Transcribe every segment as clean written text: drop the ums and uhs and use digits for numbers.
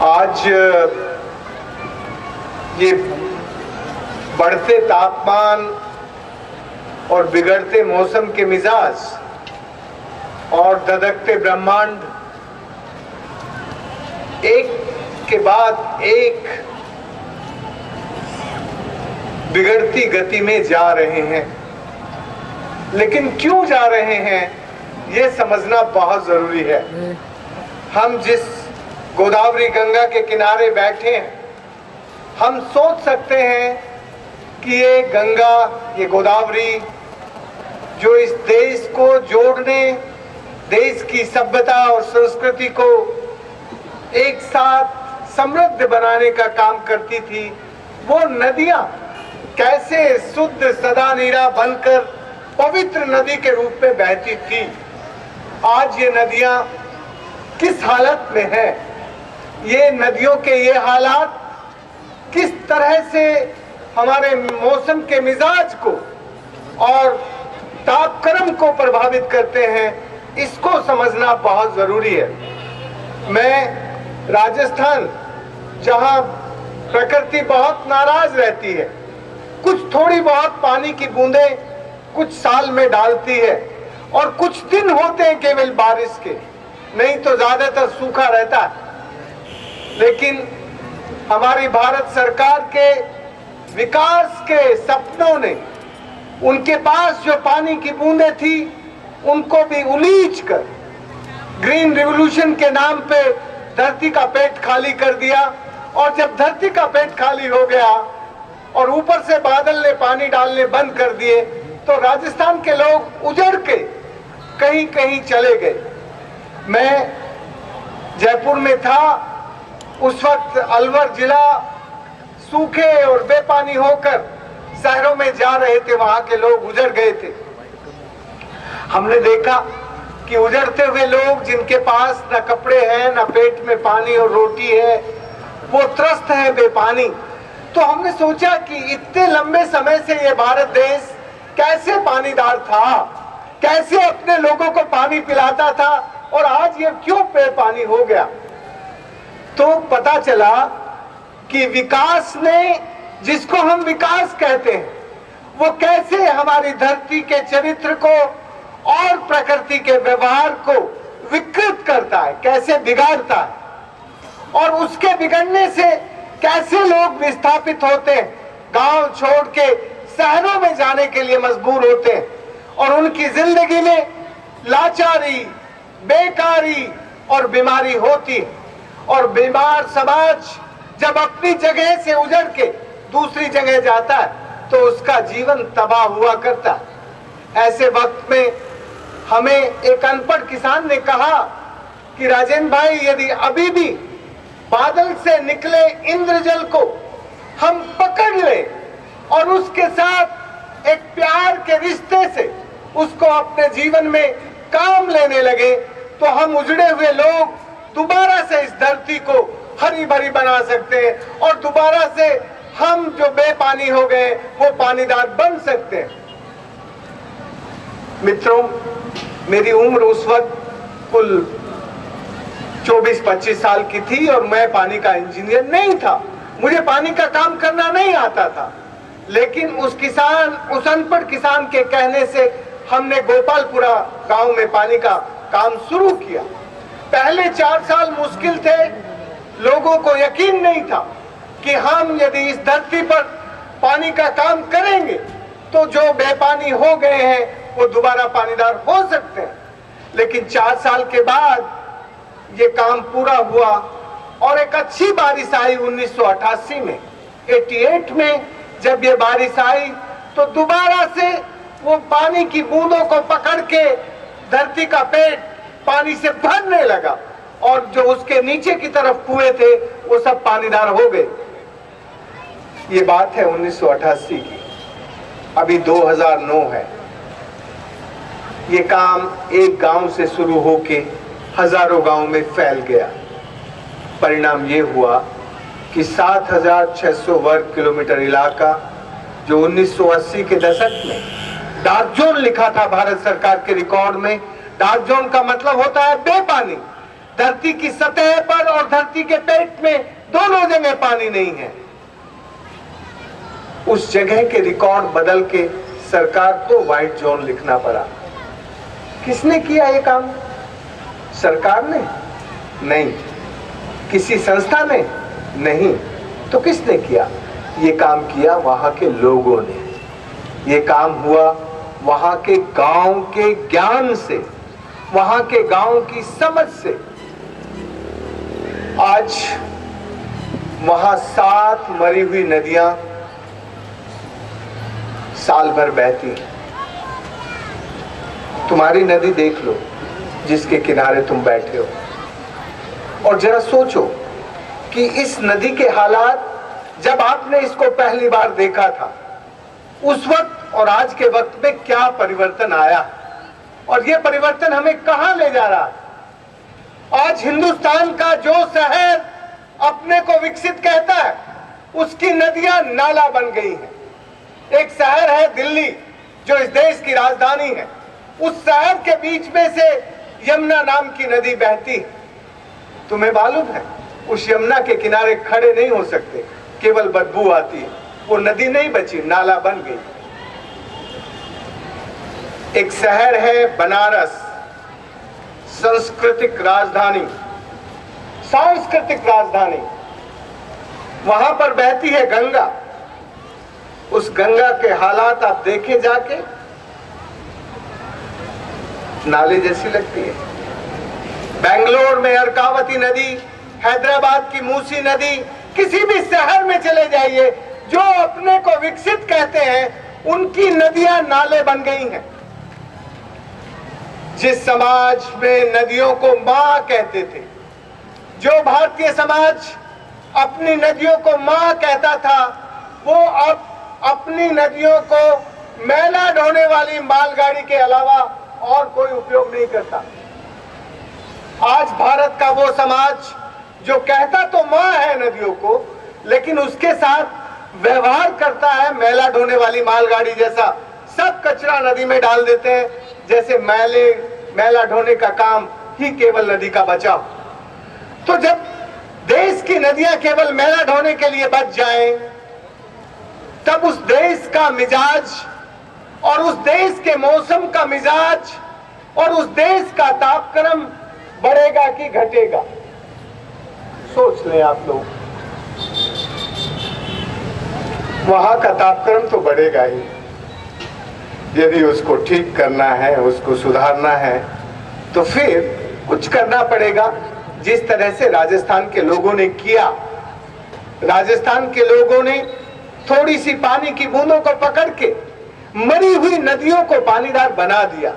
आज ये बढ़ते तापमान और बिगड़ते मौसम के मिजाज और धधकते ब्रह्मांड एक के बाद एक बिगड़ती गति में जा रहे हैं। लेकिन क्यों जा रहे हैं ये समझना बहुत जरूरी है। हम जिस गोदावरी गंगा के किनारे बैठे हैं, हम सोच सकते हैं कि ये गंगा, ये गोदावरी जो इस देश को जोड़ने, देश की सभ्यता और संस्कृति को एक साथ समृद्ध बनाने का काम करती थी, वो नदियां कैसे शुद्ध सदा नीरा बनकर पवित्र नदी के रूप में बहती थी। आज ये नदियां किस हालत में है, ये नदियों के ये हालात किस तरह से हमारे मौसम के मिजाज को और तापक्रम को प्रभावित करते हैं, इसको समझना बहुत जरूरी है। मैं राजस्थान, जहां प्रकृति बहुत नाराज रहती है, कुछ थोड़ी बहुत पानी की बूंदें कुछ साल में डालती है और कुछ दिन होते हैं केवल बारिश के, नहीं तो ज्यादातर सूखा रहता है। लेकिन हमारी भारत सरकार के विकास के सपनों ने उनके पास जो पानी की बूंदें थी उनको भी उलीच कर ग्रीन रिवॉल्यूशन के नाम पे धरती का पेट खाली कर दिया। और जब धरती का पेट खाली हो गया और ऊपर से बादल ने पानी डालने बंद कर दिए, तो राजस्थान के लोग उजड़ के कहीं कहीं चले गए। मैं जयपुर में था, उस वक्त अलवर जिला सूखे और बेपानी होकर शहरों में जा रहे थे, वहां के लोग उजड़ गए थे। हमने देखा कि उजड़ते हुए लोग जिनके पास न कपड़े हैं, न पेट में पानी और रोटी है, वो त्रस्त है बेपानी। तो हमने सोचा कि इतने लंबे समय से ये भारत देश कैसे पानीदार था, कैसे अपने लोगों को पानी पिलाता था, और आज ये क्यों बेपानी हो गया। तो पता चला कि विकास ने, जिसको हम विकास कहते हैं, वो कैसे हमारी धरती के चरित्र को और प्रकृति के व्यवहार को विकृत करता है, कैसे बिगाड़ता है, और उसके बिगड़ने से कैसे लोग विस्थापित होते हैं, गांव छोड़ के शहरों में जाने के लिए मजबूर होते हैं, और उनकी जिंदगी में लाचारी, बेकारी और बीमारी होती है। और बीमार समाज जब अपनी जगह से उजड़ के दूसरी जगह जाता है तो उसका जीवन तबाह हुआ करता है। ऐसे वक्त में हमें एक अनपढ़ किसान ने कहा कि राजेंद्र भाई, यदि अभी भी बादल से निकले इंद्रजल को हम पकड़ ले और उसके साथ एक प्यार के रिश्ते से उसको अपने जीवन में काम लेने लगे, तो हम उजड़े हुए लोग दोबारा से इस धरती को हरी भरी बना सकते हैं और दोबारा से हम जो बेपानी हो गए वो पानीदार बन सकते हैं। मित्रों, मेरी उम्र उस वक्त कुल 24-25 साल की थी और मैं पानी का इंजीनियर नहीं था, मुझे पानी का काम करना नहीं आता था। लेकिन उस अनपढ़ किसान के कहने से हमने गोपालपुरा गांव में पानी का काम शुरू किया। पहले 4 साल मुश्किल थे, लोगों को यकीन नहीं था कि हम यदि इस धरती पर पानी का काम करेंगे तो जो बेपानी हो गए हैं वो दोबारा पानीदार हो सकते हैं। लेकिन 4 साल के बाद ये काम पूरा हुआ और एक अच्छी बारिश आई 1988 में। 88 में जब ये बारिश आई तो दोबारा से वो पानी की बूंदों को पकड़ के धरती का पेट पानी से भरने लगा और जो उसके नीचे की तरफ कुएं थे वो सब पानीदार हो गए। ये बात है 1988 की, अभी 2009 है। ये काम एक गांव से शुरू होके हजारों गांव में फैल गया। परिणाम ये हुआ कि 7,600 वर्ग किलोमीटर इलाका, जो 1980 के दशक में डार्क जोन लिखा था भारत सरकार के रिकॉर्ड में, डार्क जोन का मतलब होता है बेपानी, धरती की सतह पर और धरती के पेट में दोनों जगह पानी नहीं है। उस जगह के रिकॉर्ड बदल के सरकार को व्हाइट जोन लिखना पड़ा। किसने किया ये काम? सरकार ने? नहीं। किसी संस्था ने? नहीं। तो किसने किया? ये काम किया वहां के लोगों ने। ये काम हुआ वहां के गांव के ज्ञान से, वहां के गांव की समझ से। आज वहां 7 मरी हुई नदियां साल भर बहती हैं। तुम्हारी नदी देख लो जिसके किनारे तुम बैठे हो, और जरा सोचो कि इस नदी के हालात जब आपने इसको पहली बार देखा था उस वक्त और आज के वक्त में क्या परिवर्तन आया, और यह परिवर्तन हमें कहां ले जा रहा है। आज हिंदुस्तान का जो शहर अपने को विकसित कहता है उसकी नदियां नाला बन गई हैं। एक शहर है दिल्ली जो इस देश की राजधानी है, उस शहर के बीच में से यमुना नाम की नदी बहती है। तुम्हें मालूम है उस यमुना के किनारे खड़े नहीं हो सकते, केवल बदबू आती है। वो नदी नहीं बची, नाला बन गई। एक शहर है बनारस, सांस्कृतिक राजधानी, सांस्कृतिक राजधानी। वहां पर बहती है गंगा। उस गंगा के हालात आप देखे जाके, नाले जैसी लगती है। बेंगलोर में अर्कावती नदी, हैदराबाद की मूसी नदी, किसी भी शहर में चले जाइए जो अपने को विकसित कहते हैं उनकी नदियां नाले बन गई हैं। जिस समाज में नदियों को मां कहते थे, जो भारतीय समाज अपनी नदियों को मां कहता था, वो अब अपनी नदियों को मैला ढोने वाली मालगाड़ी के अलावा और कोई उपयोग नहीं करता। आज भारत का वो समाज जो कहता तो मां है नदियों को, लेकिन उसके साथ व्यवहार करता है मैला ढोने वाली मालगाड़ी जैसा। सब कचरा नदी में डाल देते हैं, जैसे मैला ढोने का काम ही केवल नदी का बचा। तो जब देश की नदियां केवल मैला ढोने के लिए बच जाएं, तब उस देश का मिजाज और उस देश के मौसम का मिजाज और उस देश का तापक्रम बढ़ेगा कि घटेगा? सोच लें आप लोग। वहां का तापक्रम तो बढ़ेगा ही। यदि उसको ठीक करना है, उसको सुधारना है, तो फिर कुछ करना पड़ेगा, जिस तरह से राजस्थान के लोगों ने किया। राजस्थान के लोगों ने थोड़ी सी पानी की बूंदों को पकड़ के मरी हुई नदियों को पानीदार बना दिया।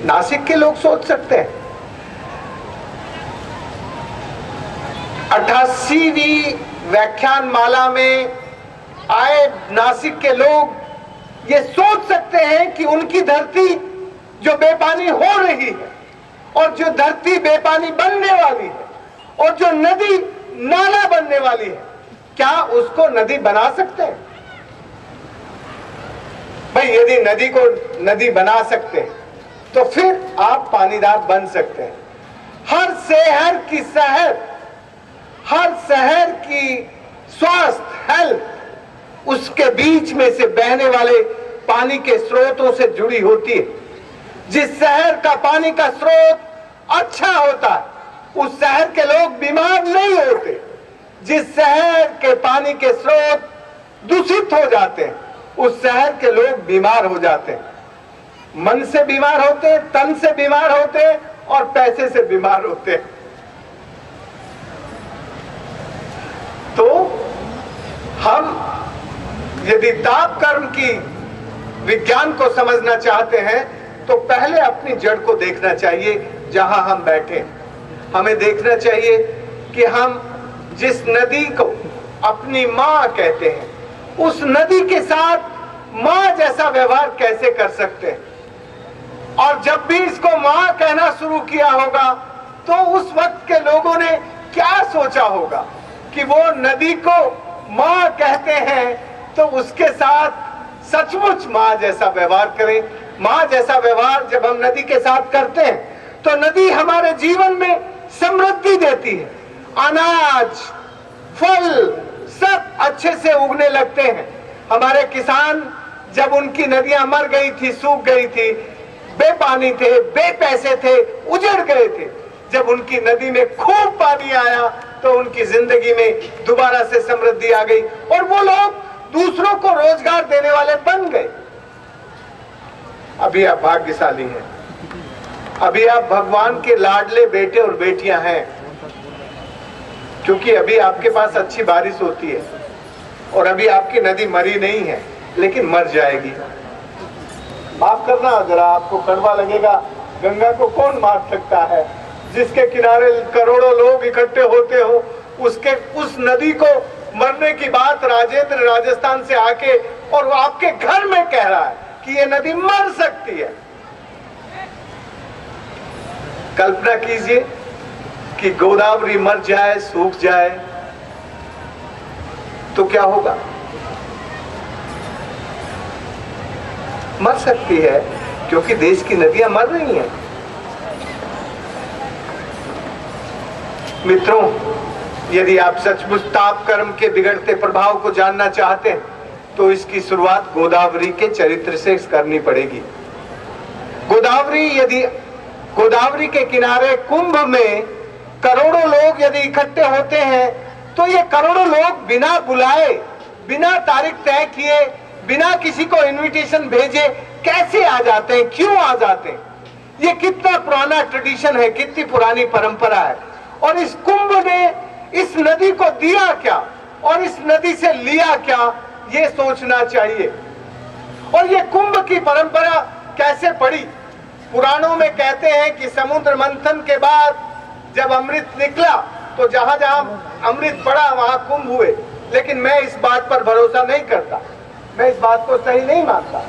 नासिक के लोग सोच सकते हैं, 88वीं व्याख्यान माला में आए नासिक के लोग ये सोच सकते हैं कि उनकी धरती जो बेपानी हो रही है और जो धरती बेपानी बनने वाली है और जो नदी नाला बनने वाली है, क्या उसको नदी बना सकते हैं? भाई यदि नदी को नदी बना सकते हैं तो फिर आप पानीदार बन सकते हैं। हर शहर की स्वास्थ्य, हेल्थ, उसके बीच में से बहने वाले पानी के स्रोतों से जुड़ी होती है। जिस शहर का पानी का स्रोत अच्छा होता है उस शहर के लोग बीमार नहीं होते। जिस शहर के पानी के स्रोत दूषित हो जाते हैं उस शहर के लोग बीमार हो जाते हैं। मन से बीमार होते हैं, तन से बीमार होते हैं और पैसे से बीमार होते हैं। तो हम यदि तापक्रम की विज्ञान को समझना चाहते हैं तो पहले अपनी जड़ को देखना चाहिए जहां हम बैठे। हमें देखना चाहिए कि हम जिस नदी को अपनी मां कहते हैं उस नदी के साथ मां जैसा व्यवहार कैसे कर सकते हैं। और जब भी इसको मां कहना शुरू किया होगा तो उस वक्त के लोगों ने क्या सोचा होगा कि वो नदी को मां कहते हैं तो उसके साथ सचमुच मां जैसा व्यवहार करें। मां जैसा व्यवहार जब हम नदी के साथ करते हैं तो नदी हमारे जीवन में समृद्धि देती है। अनाज, फल सब अच्छे से उगने लगते हैं। हमारे किसान जब उनकी नदियां मर गई थी, सूख गई थी, बेपानी थे, बेपैसे थे, उजड़ गए थे, जब उनकी नदी में खूब पानी आया तो उनकी जिंदगी में दोबारा से समृद्धि आ गई और वो लोग दूसरों को रोजगार देने वाले बन गए। अभी आप भाग्यशाली हैं, अभी आप भगवान के लाडले बेटे और बेटियां हैं, क्योंकि अभी आपके पास अच्छी बारिश होती है और अभी आपकी नदी मरी नहीं है, लेकिन मर जाएगी। माफ करना अगर आपको कड़वा लगेगा, गंगा को कौन मार सकता है? जिसके किनारे करोड़ों लोग इकट्ठे होते हो, उस नदी को मरने की बात राजेंद्र राजस्थान से आके और वो आपके घर में कह रहा है कि ये नदी मर सकती है। कल्पना कीजिए कि गोदावरी मर जाए, सूख जाए तो क्या होगा? मर सकती है क्योंकि देश की नदियां मर रही हैं। मित्रों, यदि आप सचमुच ताप कर्म के बिगड़ते प्रभाव को जानना चाहते हैं तो इसकी शुरुआत गोदावरी के चरित्र से करनी पड़ेगी। गोदावरी के किनारे कुंभ में करोड़ों लोग यदि इकट्ठे होते हैं तो ये करोड़ों लोग बिना बुलाए, बिना तारीख तय किए, बिना किसी को इनविटेशन भेजे कैसे आ जाते हैं? क्यों आ जाते हैं? ये कितना पुराना ट्रेडिशन है, कितनी पुरानी परंपरा है। और इस कुंभ ने इस नदी को दिया क्या और इस नदी से लिया क्या, ये सोचना चाहिए। और ये कुंभ की परंपरा कैसे पड़ी? पुराणों में कहते हैं कि समुद्र मंथन के बाद जब अमृत निकला तो जहां जहां अमृत पड़ा वहां कुंभ हुए। लेकिन मैं इस बात पर भरोसा नहीं करता, मैं इस बात को सही नहीं मानता।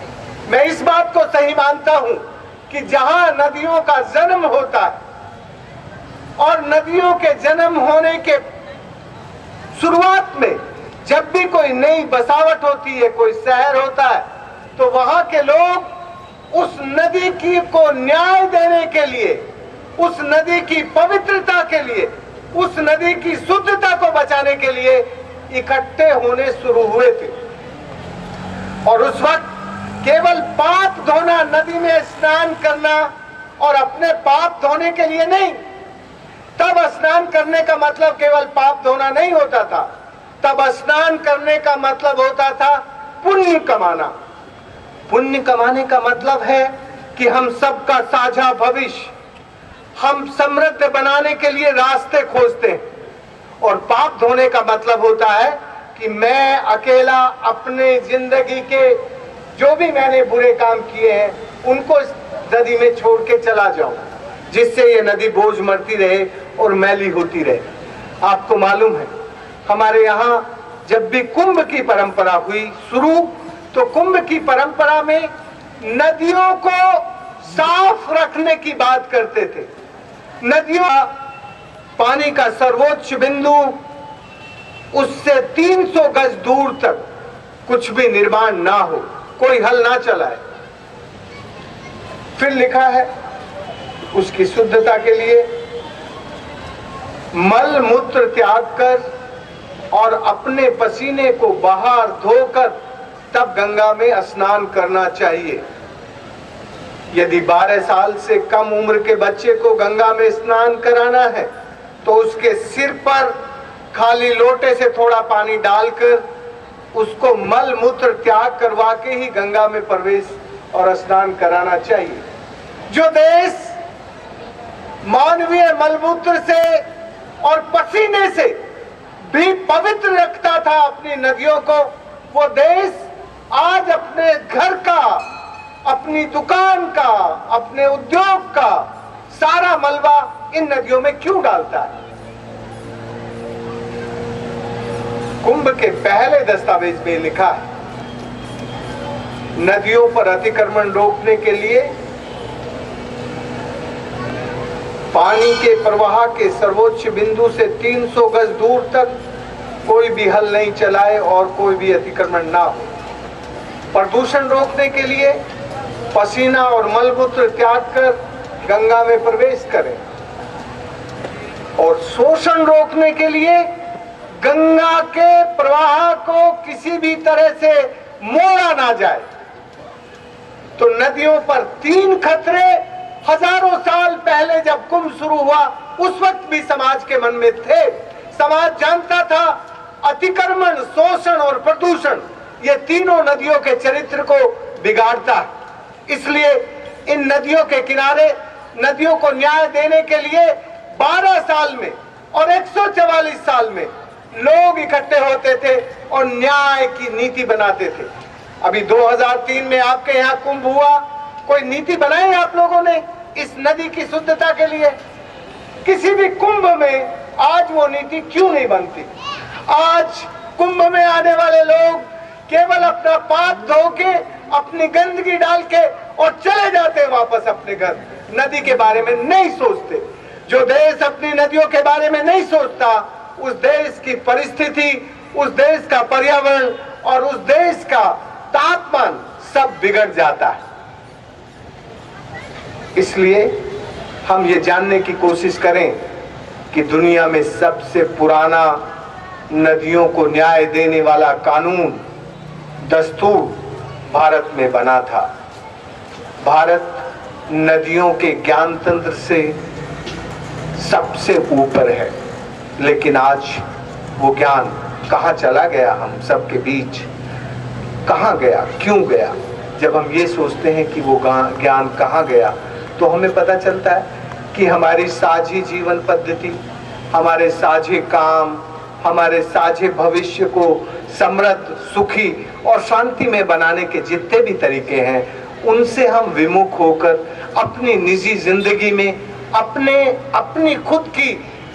मैं इस बात को सही मानता हूं कि जहां नदियों का जन्म होता है और नदियों के जन्म होने के शुरुआत में जब भी कोई नई बसावट होती है, कोई शहर होता है, तो वहां के लोग उस नदी को न्याय देने के लिए, उस नदी की पवित्रता के लिए, उस नदी की शुद्धता को बचाने के लिए इकट्ठे होने शुरू हुए थे। और उस वक्त केवल पाप धोना, नदी में स्नान करना और अपने पाप धोने के लिए नहीं, तब स्नान करने का मतलब केवल पाप धोना नहीं होता था। तब स्नान करने का मतलब होता था पुण्य कमाना। पुण्य कमाने का मतलब है कि हम सबका साझा भविष्य, हम समृद्ध बनाने के लिए रास्ते खोजते हैं। और पाप धोने का मतलब होता है कि मैं अकेला अपने जिंदगी के जो भी मैंने बुरे काम किए हैं उनको इस नदी में छोड़ के चला जाऊं, जिससे ये नदी बोझ मरती रहे और मैली होती रहे। आपको मालूम है, हमारे यहाँ जब भी कुंभ की परंपरा हुई शुरू, तो कुंभ की परंपरा में नदियों को साफ रखने की बात करते थे। नदियों पानी का सर्वोच्च बिंदु, उससे 300 गज दूर तक कुछ भी निर्माण ना हो, कोई हल ना चलाए। फिर लिखा है उसकी शुद्धता के लिए मल मूत्र त्याग कर और अपने पसीने को बाहर धोकर तब गंगा में स्नान करना चाहिए। यदि 12 साल से कम उम्र के बच्चे को गंगा में स्नान कराना है तो उसके सिर पर खाली लोटे से थोड़ा पानी डालकर उसको मल मूत्र त्याग करवा के ही गंगा में प्रवेश और स्नान कराना चाहिए। जो देश मानवीय मलमूत्र से और पसीने से भी पवित्र रखता था अपनी नदियों को, वो देश आज अपने घर का, अपनी दुकान का, अपने उद्योग का सारा मलबा इन नदियों में क्यों डालता है? कुंभ के पहले दस्तावेज में लिखा है, नदियों पर अतिक्रमण रोकने के लिए पानी के प्रवाह के सर्वोच्च बिंदु से 300 गज दूर तक कोई भी हल नहीं चलाए और कोई भी अतिक्रमण ना हो। प्रदूषण रोकने के लिए पसीना और मलमूत्र त्याग कर गंगा में प्रवेश करें और शोषण रोकने के लिए गंगा के प्रवाह को किसी भी तरह से मोड़ा ना जाए। तो नदियों पर 3 खतरे हजारों साल पहले जब कुंभ शुरू हुआ उस वक्त भी समाज के मन में थे। समाज जानता था अतिक्रमण, शोषण और प्रदूषण ये तीनों नदियों के चरित्र को बिगाड़ता है। इसलिए इन नदियों के किनारे नदियों को न्याय देने के लिए 12 साल में और 144 साल में लोग इकट्ठे होते थे और न्याय की नीति बनाते थे। अभी 2003 में आपके यहाँ कुंभ हुआ, कोई नीति बनाई आप लोगों ने इस नदी की शुद्धता के लिए? किसी भी कुंभ में आज वो नीति क्यों नहीं बनती? आज कुंभ में आने वाले लोग केवल अपना पाप धो के, अपनी गंदगी डाल के और चले जाते वापस अपने घर। नदी के बारे में नहीं सोचते। जो देश अपनी नदियों के बारे में नहीं सोचता, उस देश की परिस्थिति, उस देश का पर्यावरण और उस देश का तापमान सब बिगड़ जाता है। इसलिए हम ये जानने की कोशिश करें कि दुनिया में सबसे पुराना नदियों को न्याय देने वाला कानून, दस्तूर भारत में बना था। भारत नदियों के ज्ञान तंत्र से सबसे ऊपर है, लेकिन आज वो ज्ञान कहाँ चला गया? हम सबके बीच कहाँ गया, क्यों गया? जब हम ये सोचते हैं कि वो ज्ञान कहाँ गया, तो हमें पता चलता है कि हमारी साझी जीवन पद्धति, हमारे साझे काम, हमारे साझे भविष्य को समृद्ध, सुखी और शांति में बनाने के जितने भी तरीके हैं, उनसे हम विमुख होकर अपनी निजी जिंदगी में अपनी खुद की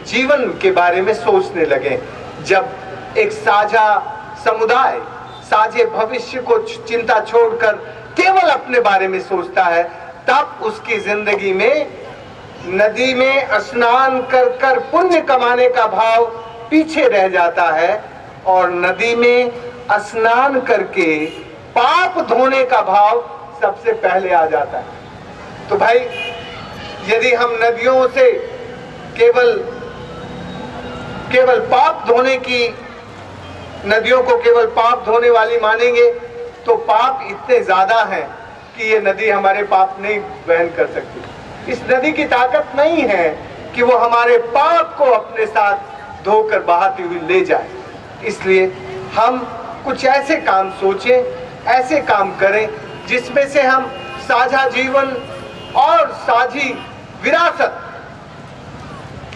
जीवन के बारे में सोचने लगे। जब एक साझा समुदाय साझे भविष्य को चिंता छोड़कर केवल अपने बारे में सोचता है, तब उसकी जिंदगी में नदी में स्नान कर कर पुण्य कमाने का भाव पीछे रह जाता है और नदी में स्नान करके पाप धोने का भाव सबसे पहले आ जाता है। तो भाई, यदि हम नदियों से केवल पाप धोने की, नदियों को केवल पाप धोने वाली मानेंगे, तो पाप इतने ज्यादा हैं कि ये नदी हमारे पाप नहीं वहन कर सकती। इस नदी की ताकत नहीं है कि वो हमारे पाप को अपने साथ धोकर बहाती हुई ले जाए। इसलिए हम कुछ ऐसे काम सोचें, ऐसे काम करें जिसमें से हम साझा जीवन और साझी विरासत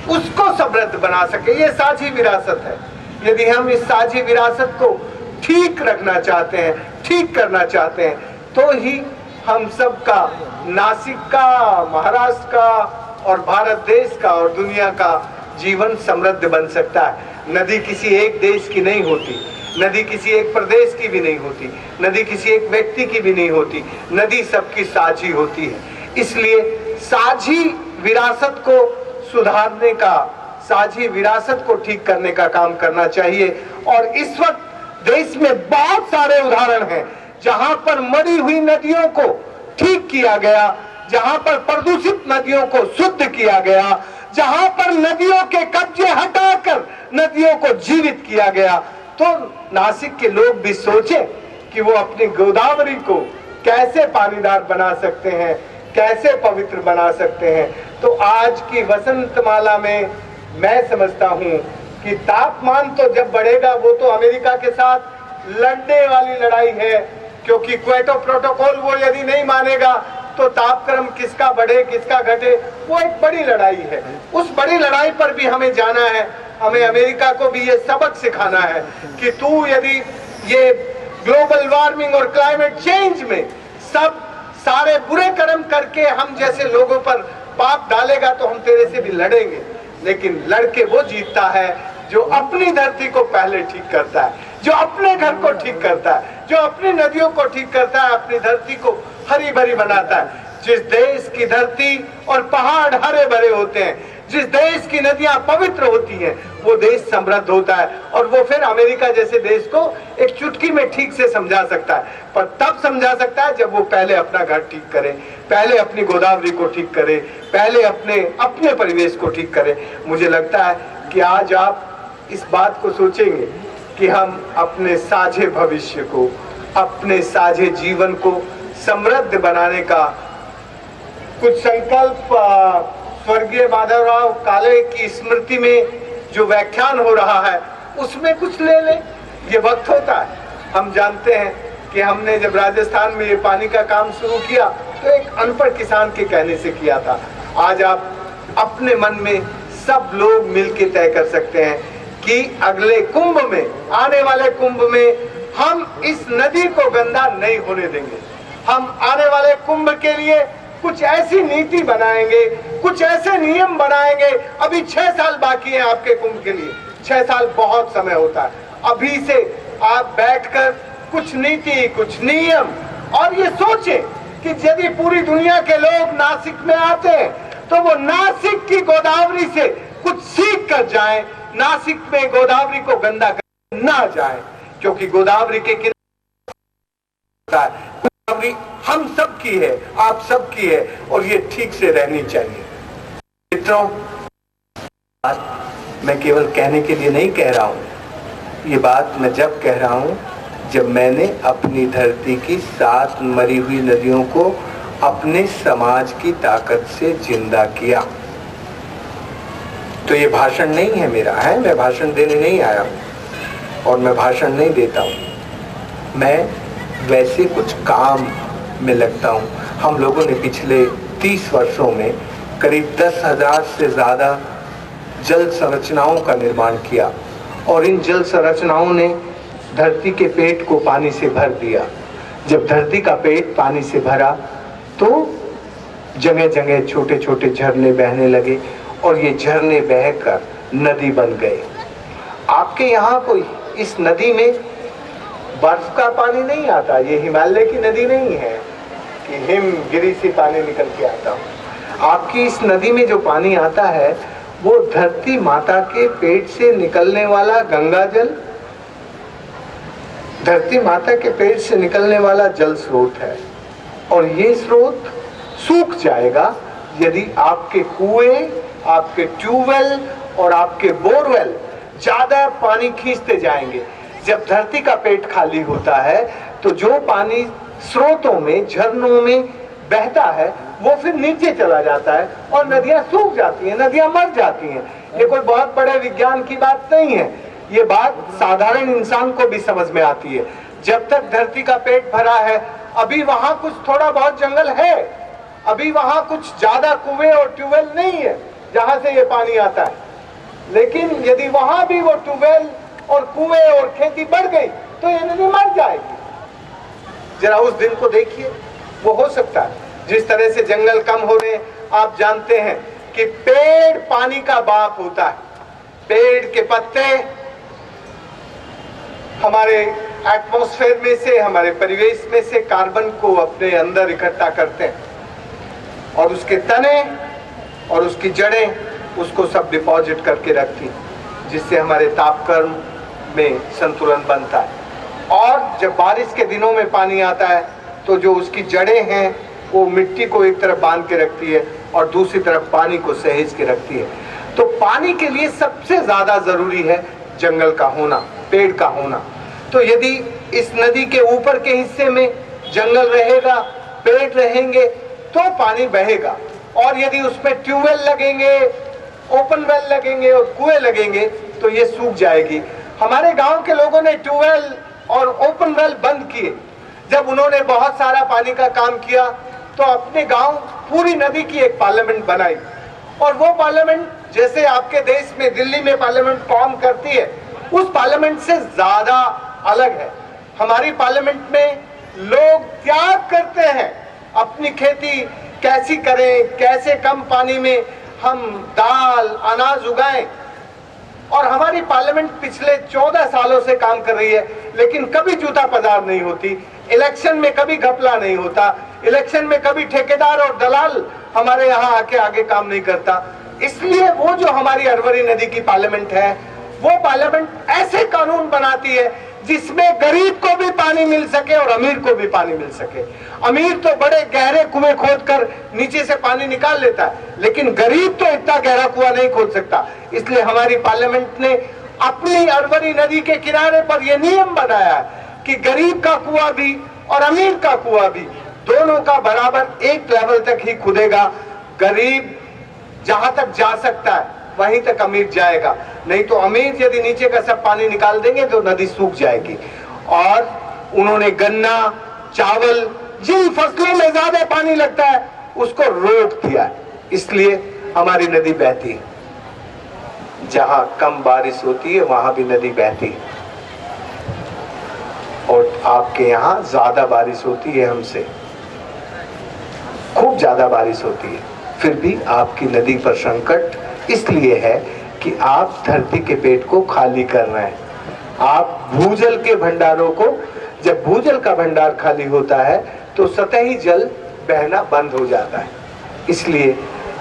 उसको समृद्ध बना सके। ये साझी विरासत है। यदि हम इस साझी विरासत को ठीक रखना चाहते हैं, ठीक करना चाहते हैं, तो ही हम सबका, नासिक का, महाराष्ट्र का और भारत देश का और दुनिया का जीवन समृद्ध बन सकता है। नदी किसी एक देश की नहीं होती, नदी किसी एक प्रदेश की भी नहीं होती, नदी किसी एक व्यक्ति की भी नहीं होती, नदी सबकी साझी होती है। इसलिए साझी विरासत को सुधारने का, साझी विरासत को ठीक करने का काम करना चाहिए। और इस वक्त देश में बहुत सारे उदाहरण हैं जहां पर मरी हुई नदियों को ठीक किया गया, जहां पर प्रदूषित नदियों को शुद्ध किया गया, जहां पर नदियों के कब्जे हटाकर नदियों को जीवित किया गया। तो नासिक के लोग भी सोचें कि वो अपनी गोदावरी को कैसे पानीदार बना सकते हैं, कैसे पवित्र बना सकते हैं। तो आज की वसंत माला में मैं समझता हूं कि तापमान तो जब बढ़ेगा वो तो अमेरिका के साथ लड़ने वाली लड़ाई है, क्योंकि क्योटो प्रोटोकॉल वो यदि नहीं मानेगा तो तापक्रम किसका बढ़े किसका घटे, वो एक बड़ी लड़ाई है। उस बड़ी लड़ाई पर भी हमें जाना है। हमें अमेरिका को भी ये सबक सिखाना है कि तू यदि ये ग्लोबल वार्मिंग और क्लाइमेट चेंज में सब सारे बुरे कर्म करके हम जैसे लोगों पर पाप डालेगा तो हम तेरे से भी लड़ेंगे, लेकिन लड़के वो जीतता है जो अपनी धरती को पहले ठीक करता है, जो अपने घर को ठीक करता है, जो अपनी नदियों को ठीक करता है, अपनी धरती को हरी भरी बनाता है। जिस देश की धरती और पहाड़ हरे भरे होते हैं, जिस देश की नदियां पवित्र होती हैं, वो देश समृद्ध होता है। और वो फिर अमेरिका जैसे देश को एक चुटकी में ठीक से समझा सकता है, पर तब समझा सकता है जब वो पहले अपना घर ठीक करे। पहले अपनी गोदावरी को ठीक करें, पहले अपने परिवेश को ठीक करें। मुझे लगता है कि आज आप इस बात को सोचेंगे कि हम अपने साझे भविष्य को, अपने साझे जीवन को समृद्ध बनाने का कुछ संकल्प स्वर्गीय माधवराव काले की स्मृति में जो व्याख्यान हो रहा है उसमें कुछ ले लें। ये वक्त होता है। हम जानते हैं कि हमने जब राजस्थान में ये पानी का काम शुरू किया तो एक अनपढ़ किसान के कहने से किया था। आज आप अपने मन में सब लोग मिलकर तय कर सकते हैं कि अगले कुंभ में, आने वाले कुंभ में हम इस नदी को गंदा नहीं होने देंगे। हम आने वाले कुंभ के लिए कुछ ऐसी नीति बनाएंगे, कुछ ऐसे नियम बनाएंगे। अभी 6 साल बाकी है आपके कुंभ के लिए। 6 साल बहुत समय होता है। अभी से आप बैठकर कुछ नीति, कुछ नियम, और ये सोचें कि यदि पूरी दुनिया के लोग नासिक में आते हैं तो वो नासिक की गोदावरी से कुछ सीख कर जाएं, नासिक में गोदावरी को गंदा कर ना जाएं, क्योंकि गोदावरी के किनारे गोदावरी हम सब की है, आप सब की है, और ये ठीक से रहनी चाहिए। मित्रों, मैं केवल कहने के लिए नहीं कह रहा हूं। ये बात मैं जब कह रहा हूं जब मैंने अपनी धरती की 7 मरी हुई नदियों को अपने समाज की ताकत से जिंदा किया। तो ये भाषण नहीं है मेरा, है, मैं भाषण देने नहीं आया हूं और मैं भाषण नहीं देता हूं। मैं वैसे कुछ काम में लगता हूं। हम लोगों ने पिछले 30 वर्षों में करीब 10,000 से ज्यादा जल संरचनाओं का निर्माण किया और इन जल संरचनाओं ने धरती के पेट को पानी से भर दिया। जब धरती का पेट पानी से भरा तो जगह जगह छोटे छोटे झरने बहने लगे और ये झरने बहकर नदी बन गए। आपके यहाँ कोई इस नदी में बर्फ का पानी नहीं आता। ये हिमालय की नदी नहीं है कि हिमगिरी से पानी निकल के आता हो। आपकी इस नदी में जो पानी आता है वो धरती माता के पेट से निकलने वाला गंगा जल, धरती माता के पेट से निकलने वाला जल स्रोत है। और ये स्रोत सूख जाएगा यदि आपके कुएं, आपके ट्यूबवेल और आपके बोरवेल ज्यादा पानी खींचते जाएंगे। जब धरती का पेट खाली होता है तो जो पानी स्रोतों में, झरनों में बहता है वो फिर नीचे चला जाता है और नदियां सूख जाती हैं, नदियां मर जाती हैं। ये कोई बहुत बड़े विज्ञान की बात नहीं है, ये बात साधारण इंसान को भी समझ में आती है। जब तक धरती का पेट भरा है, अभी वहां कुछ थोड़ा बहुत जंगल है, अभी वहां कुछ ज्यादा कुएं और ट्यूबवेल नहीं है जहां से ये पानी आता है। लेकिन यदि वहां भी वो ट्यूबवेल और कुएं और खेती बढ़ गई तो ये नदी मर जाएगी। जरा उस दिन को देखिए, वो हो सकता है जिस तरह से जंगल कम हो रहे हैं। आप जानते हैं कि पेड़ पानी का बाप होता है। पेड़ के पत्ते हमारे एटमॉस्फेयर में से, हमारे परिवेश में से कार्बन को अपने अंदर इकट्ठा करते हैं और उसके तने और उसकी जड़ें उसको सब डिपॉजिट करके रखती हैं, जिससे हमारे तापक्रम में संतुलन बनता है। और जब बारिश के दिनों में पानी आता है तो जो उसकी जड़ें हैं वो मिट्टी को एक तरफ बांध के रखती है और दूसरी तरफ पानी को सहेज के रखती है। तो पानी के लिए सबसे ज्यादा जरूरी है जंगल का होना, पेड़ का होना। तो यदि इस नदी के ऊपर के हिस्से में जंगल रहेगा, पेड़ रहेंगे तो पानी बहेगा। और यदि उसमें ट्यूबवेल लगेंगे, ओपन वेल लगेंगे और कुएं लगेंगे तो ये सूख जाएगी। हमारे गांव के लोगों ने ट्यूबवेल और ओपन वेल बंद किए। जब उन्होंने बहुत सारा पानी का काम किया तो अपने गांव पूरी नदी की एक पार्लियामेंट बनाई। और वो पार्लियामेंट जैसे आपके देश में दिल्ली में पार्लियामेंट फॉर्म करती है, उस पार्लियामेंट से ज्यादा अलग है। हमारी पार्लियामेंट में लोग त्याग करते हैं, अपनी खेती कैसी करें, कैसे कम पानी में हम दाल अनाज उगाएं। और हमारी पार्लियामेंट पिछले 14 सालों से काम कर रही है, लेकिन कभी जूता पजार नहीं होती, इलेक्शन में कभी घपला नहीं होता, इलेक्शन में कभी ठेकेदार और दलाल हमारे यहाँ आके आगे काम नहीं करता। इसलिए वो जो हमारी अरवरी नदी की पार्लियामेंट है, वो पार्लियामेंट ऐसे कानून बनाती है जिसमें गरीब को भी पानी मिल सके और अमीर को भी पानी मिल सके। अमीर तो बड़े गहरे कुएं खोदकर नीचे से पानी निकाल लेता है, लेकिन गरीब तो इतना गहरा कुआं नहीं खोद सकता। इसलिए हमारी पार्लियामेंट ने अपनी अरवरी नदी के किनारे पर यह नियम बनाया है कि गरीब का कुआं भी और अमीर का कुआं भी दोनों का बराबर एक लेवल तक ही खुदेगा। गरीब जहां तक जा सकता है वहीं तक अमीर जाएगा, नहीं तो अमीर यदि नीचे का सब पानी निकाल देंगे तो नदी सूख जाएगी। और उन्होंने गन्ना, चावल, जिन फसलों में ज्यादा पानी लगता है उसको रोक दिया है, इसलिए हमारी नदी बहती है। जहां कम बारिश होती है वहां भी नदी बहती है, और आपके यहां ज्यादा बारिश होती है, हमसे खूब ज्यादा बारिश होती है, फिर भी आपकी नदी पर संकट इसलिए है कि आप धरती के पेट को खाली कर रहे हैं। आप भूजल के भंडारों को, जब भूजल का भंडार खाली होता है तो सतही जल बहना बंद हो जाता है। इसलिए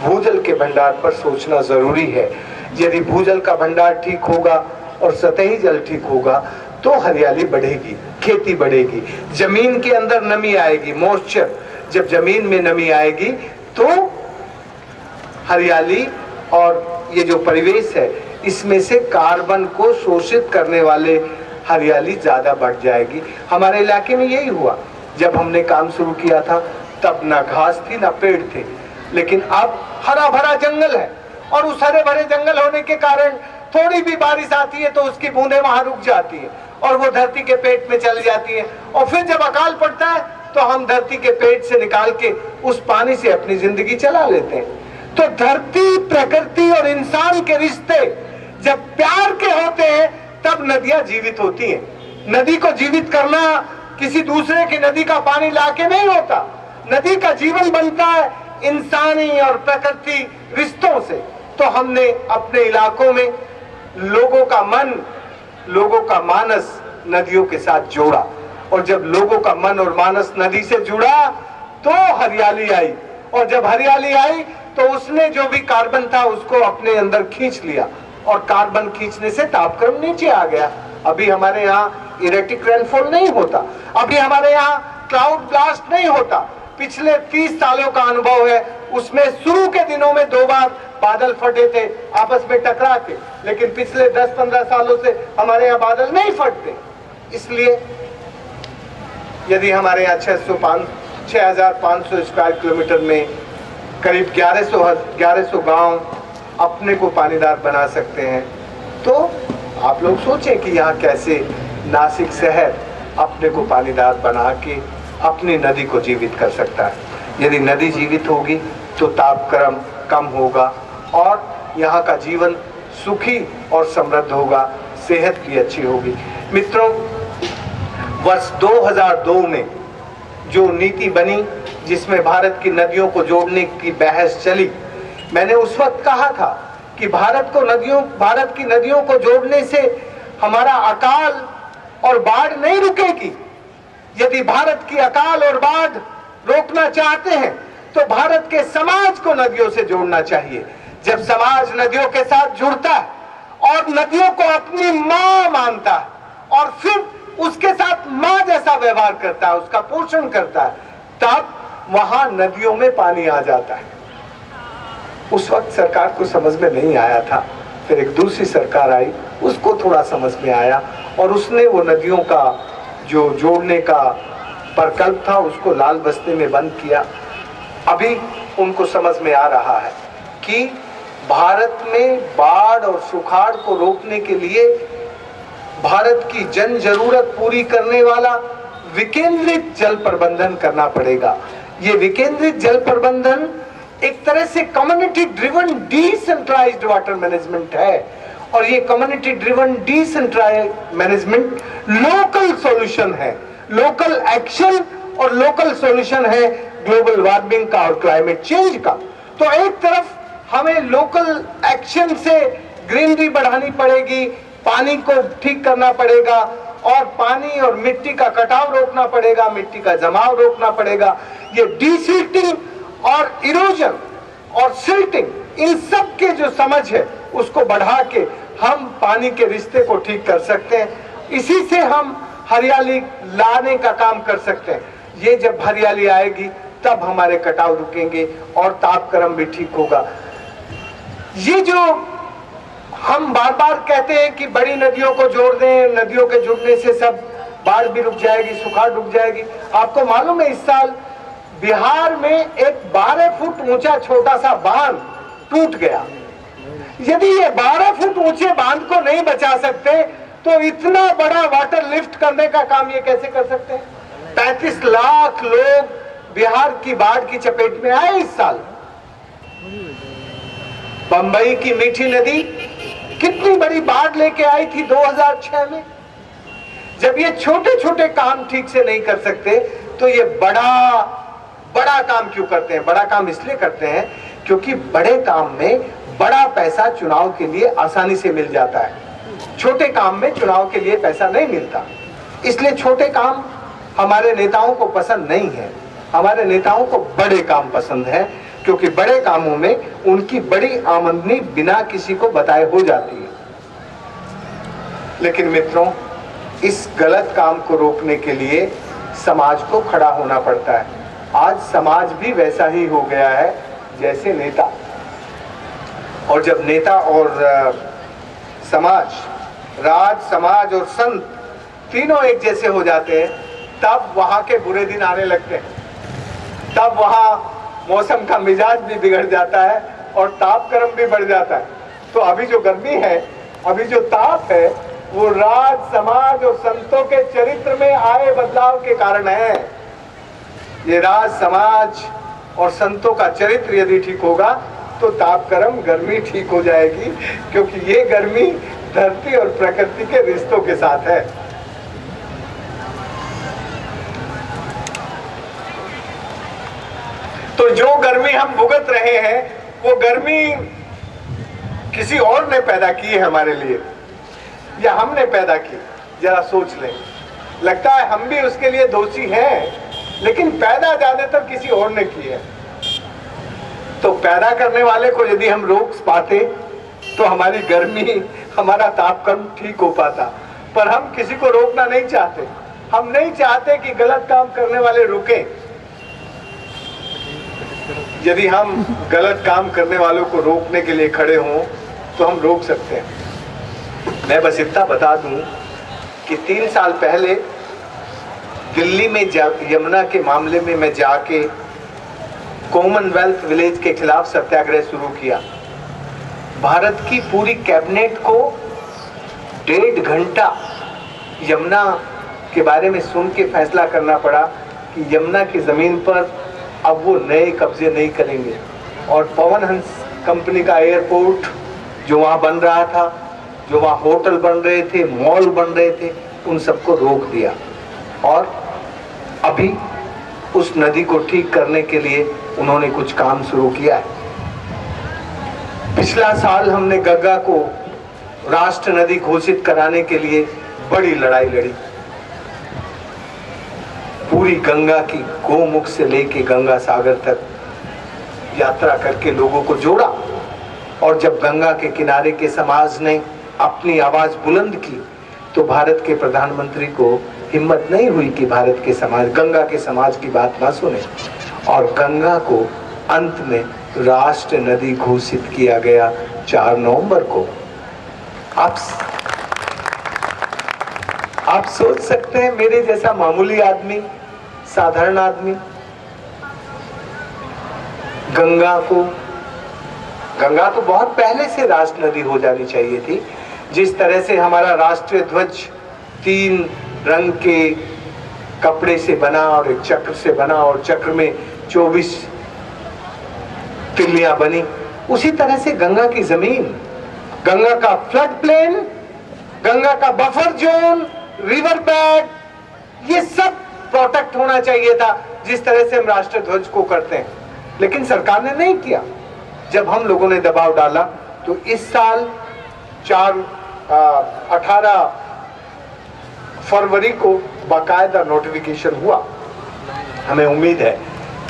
भूजल के भंडार पर सोचना जरूरी है। यदि भूजल का भंडार ठीक होगा और सतही जल ठीक होगा तो हरियाली बढ़ेगी, खेती बढ़ेगी, जमीन के अंदर नमी आएगी, मॉइस्चर। जब जमीन में नमी आएगी तो हरियाली और ये जो परिवेश है इसमें से कार्बन को शोषित करने वाले हरियाली ज्यादा बढ़ जाएगी। हमारे इलाके में यही हुआ। जब हमने काम शुरू किया था तब ना घास थी ना पेड़ थे, लेकिन अब हरा भरा जंगल है, और उस हरे भरे जंगल होने के कारण थोड़ी भी बारिश आती है तो उसकी बूंदें वहां रुक जाती है और वो धरती के पेट में चली जाती है, और फिर जब अकाल पड़ता है तो हम धरती के पेट से निकाल के उस पानी से अपनी जिंदगी चला लेते हैं। तो धरती, प्रकृति और इंसान के रिश्ते जब प्यार के होते हैं तब नदियां जीवित होती हैं। नदी को जीवित करना किसी दूसरे की नदी का पानी लाके नहीं होता। नदी का जीवन बनता है इंसानी और प्रकृति रिश्तों से। तो हमने अपने इलाकों में लोगों का मन, लोगों का मानस नदियों के साथ जोड़ा, और जब लोगों का मन और मानस नदी से जुड़ा तो हरियाली आई, और जब हरियाली आई तो उसने जो भी कार्बन था उसको अपने अंदर खींच लिया, और कार्बन खींचने से तापक्रम नीचे आ गया। अभी हमारे यहाँ इरेटिक रेनफॉल नहीं होता, अभी हमारे यहाँ क्लाउड ब्लास्ट नहीं होता। पिछले 30 सालों का अनुभव है, उसमें शुरू के दिनों में 2 बार बादल फटे थे आपस में टकरा के, लेकिन पिछले 10-15 सालों से हमारे यहाँ बादल नहीं फटते। इसलिए यदि हमारे यहाँ 6,500 स्क्वायर किलोमीटर में करीब 1100 गांव अपने को पानीदार बना सकते हैं, तो आप लोग सोचें कि यहाँ कैसे नासिक शहर अपने को पानीदार बना के अपनी नदी को जीवित कर सकता है। यदि नदी जीवित होगी तो तापक्रम कम होगा और यहाँ का जीवन सुखी और समृद्ध होगा, सेहत भी अच्छी होगी। मित्रों, वर्ष 2002 में जो नीति बनी जिसमें भारत की नदियों को जोड़ने की बहस चली, मैंने उस वक्त कहा था कि भारत की नदियों को जोड़ने से हमारा अकाल और बाढ़ नहीं रुकेगी। यदि भारत की अकाल और बाढ़ रोकना चाहते हैं तो भारत के समाज को नदियों से जोड़ना चाहिए। जब समाज नदियों के साथ जुड़ता है और नदियों को अपनी मां मानता है और फिर उसके साथ मां जैसा व्यवहार करता है, उसका पोषण करता है, तब वहां नदियों में पानी आ जाता है। उस वक्त सरकार को समझ में नहीं आया था, फिर एक दूसरी सरकार आई, उसको थोड़ा समझ में आया और उसने वो नदियों का जो जोड़ने का प्रकल्प था उसको लाल बस्ते में बंद किया। अभी उनको समझ में आ रहा है कि भारत में बाढ़ और सुखाड़ को रोकने के लिए भारत की जन जरूरत पूरी करने वाला विकेंद्रित जल प्रबंधन करना पड़ेगा। ये विकेंद्रित जल प्रबंधन एक तरह से community driven decentralised water management है, और ये community driven decentralised management local solution है, लोकल एक्शन और लोकल सॉल्यूशन है ग्लोबल वार्मिंग का और क्लाइमेट चेंज का। तो एक तरफ हमें लोकल एक्शन से ग्रीनरी बढ़ानी पड़ेगी, पानी को ठीक करना पड़ेगा और पानी और मिट्टी का कटाव रोकना पड़ेगा, मिट्टी का जमाव रोकना पड़ेगा। ये डीसिल्टिंग और इरोजन और सिल्टिंग, इन सब के जो समझ है उसको बढ़ा के हम पानी के रिश्ते को ठीक कर सकते हैं। इसी से हम हरियाली लाने का काम कर सकते हैं। ये जब हरियाली आएगी तब हमारे कटाव रुकेंगे और तापक्रम भी ठीक होगा। ये जो हम बार बार कहते हैं कि बड़ी नदियों को जोड़ दें, नदियों के जुड़ने से सब बाढ़ भी रुक जाएगी, सुखाड़ रुक जाएगी। आपको मालूम है इस साल बिहार में एक 12 फुट ऊंचा छोटा सा बांध टूट गया। यदि ये 12 फुट ऊंचे बांध को नहीं बचा सकते तो इतना बड़ा वाटर लिफ्ट करने का काम ये कैसे कर सकते हैं? 35 लाख लोग बिहार की बाढ़ की चपेट में आए इस साल। बंबई की मीठी नदी कितनी बड़ी बाढ़ लेके आई थी 2006 में। जब ये छोटे छोटे काम ठीक से नहीं कर सकते तो ये बड़ा काम क्यों करते हैं? बड़ा काम इसलिए करते हैं क्योंकि बड़े काम में बड़ा पैसा चुनाव के लिए आसानी से मिल जाता है, छोटे काम में चुनाव के लिए पैसा नहीं मिलता। इसलिए छोटे काम हमारे नेताओं को पसंद नहीं है। हमारे नेताओं को बड़े काम पसंद है क्योंकि बड़े कामों में उनकी बड़ी आमदनी बिना किसी को बताए हो जाती है। लेकिन मित्रों, इस गलत काम को रोकने के लिए समाज को खड़ा होना पड़ता है। आज समाज भी वैसा ही हो गया है जैसे नेता। और जब नेता और समाज, राज, समाज और संत तीनों एक जैसे हो जाते हैं तब वहां के बुरे दिन आने लगते हैं। तब वहां मौसम का मिजाज भी बिगड़ जाता है और तापक्रम भी बढ़ जाता है। तो अभी जो गर्मी है, अभी जो ताप है, वो राज, समाज और संतों के चरित्र में आए बदलाव के कारण है। ये राज, समाज और संतों का चरित्र यदि ठीक होगा तो तापक्रम, गर्मी ठीक हो जाएगी, क्योंकि ये गर्मी धरती और प्रकृति के रिश्तों के साथ है। तो जो गर्मी हम भुगत रहे हैं वो गर्मी किसी और ने पैदा की है हमारे लिए या हमने पैदा की? जरा सोच लें। लगता है हम भी उसके लिए दोषी हैं, लेकिन पैदा ज्यादातर किसी और ने की है। तो पैदा करने वाले को यदि हम रोक पाते तो हमारी गर्मी, हमारा तापक्रम ठीक हो पाता। पर हम किसी को रोकना नहीं चाहते। हम नहीं चाहते कि गलत काम करने वाले रुकें। यदि हम गलत काम करने वालों को रोकने के लिए खड़े हों तो हम रोक सकते हैं। मैं बस इतना बता दूं कि 3 साल पहले दिल्ली में यमुना के मामले में मैं जाके कॉमनवेल्थ विलेज के खिलाफ सत्याग्रह शुरू किया। भारत की पूरी कैबिनेट को 1.5 घंटा यमुना के बारे में सुन के फैसला करना पड़ा कि यमुना की जमीन पर अब वो नए कब्जे नहीं करेंगे। और पवन हंस कंपनी का एयरपोर्ट जो वहाँ बन रहा था, जो वहाँ होटल बन रहे थे, मॉल बन रहे थे, उन सबको रोक दिया। और अभी उस नदी को ठीक करने के लिए उन्होंने कुछ काम शुरू किया है। पिछला साल हमने गंगा को राष्ट्र नदी घोषित कराने के लिए बड़ी लड़ाई लड़ी। पूरी गंगा की गोमुख से लेके गंगा सागर तक यात्रा करके लोगों को जोड़ा। और जब गंगा के किनारे के समाज ने अपनी आवाज बुलंद की तो भारत के प्रधानमंत्री को हिम्मत नहीं हुई कि भारत के समाज, गंगा के समाज की बात ना सुने। और गंगा को अंत में राष्ट्र नदी घोषित किया गया 4 नवंबर को। आप सोच सकते हैं, मेरे जैसा मामूली आदमी, साधारण आदमी गंगा तो बहुत पहले से राष्ट्र नदी हो जानी चाहिए थी। जिस तरह से हमारा राष्ट्रीय ध्वज 3 रंग के कपड़े से बना और एक चक्र से बना और चक्र में 24 तिल्लियां बनी, उसी तरह से गंगा की जमीन, गंगा का फ्लड प्लेन, गंगा का बफर जोन, रिवर बेड, ये सब प्रोटेक्ट होना चाहिए था जिस तरह से हम राष्ट्रीय ध्वज को करते हैं। लेकिन सरकार ने नहीं किया। जब हम लोगों ने दबाव डाला तो इस साल 18 फरवरी को बाकायदा नोटिफिकेशन हुआ। हमें उम्मीद है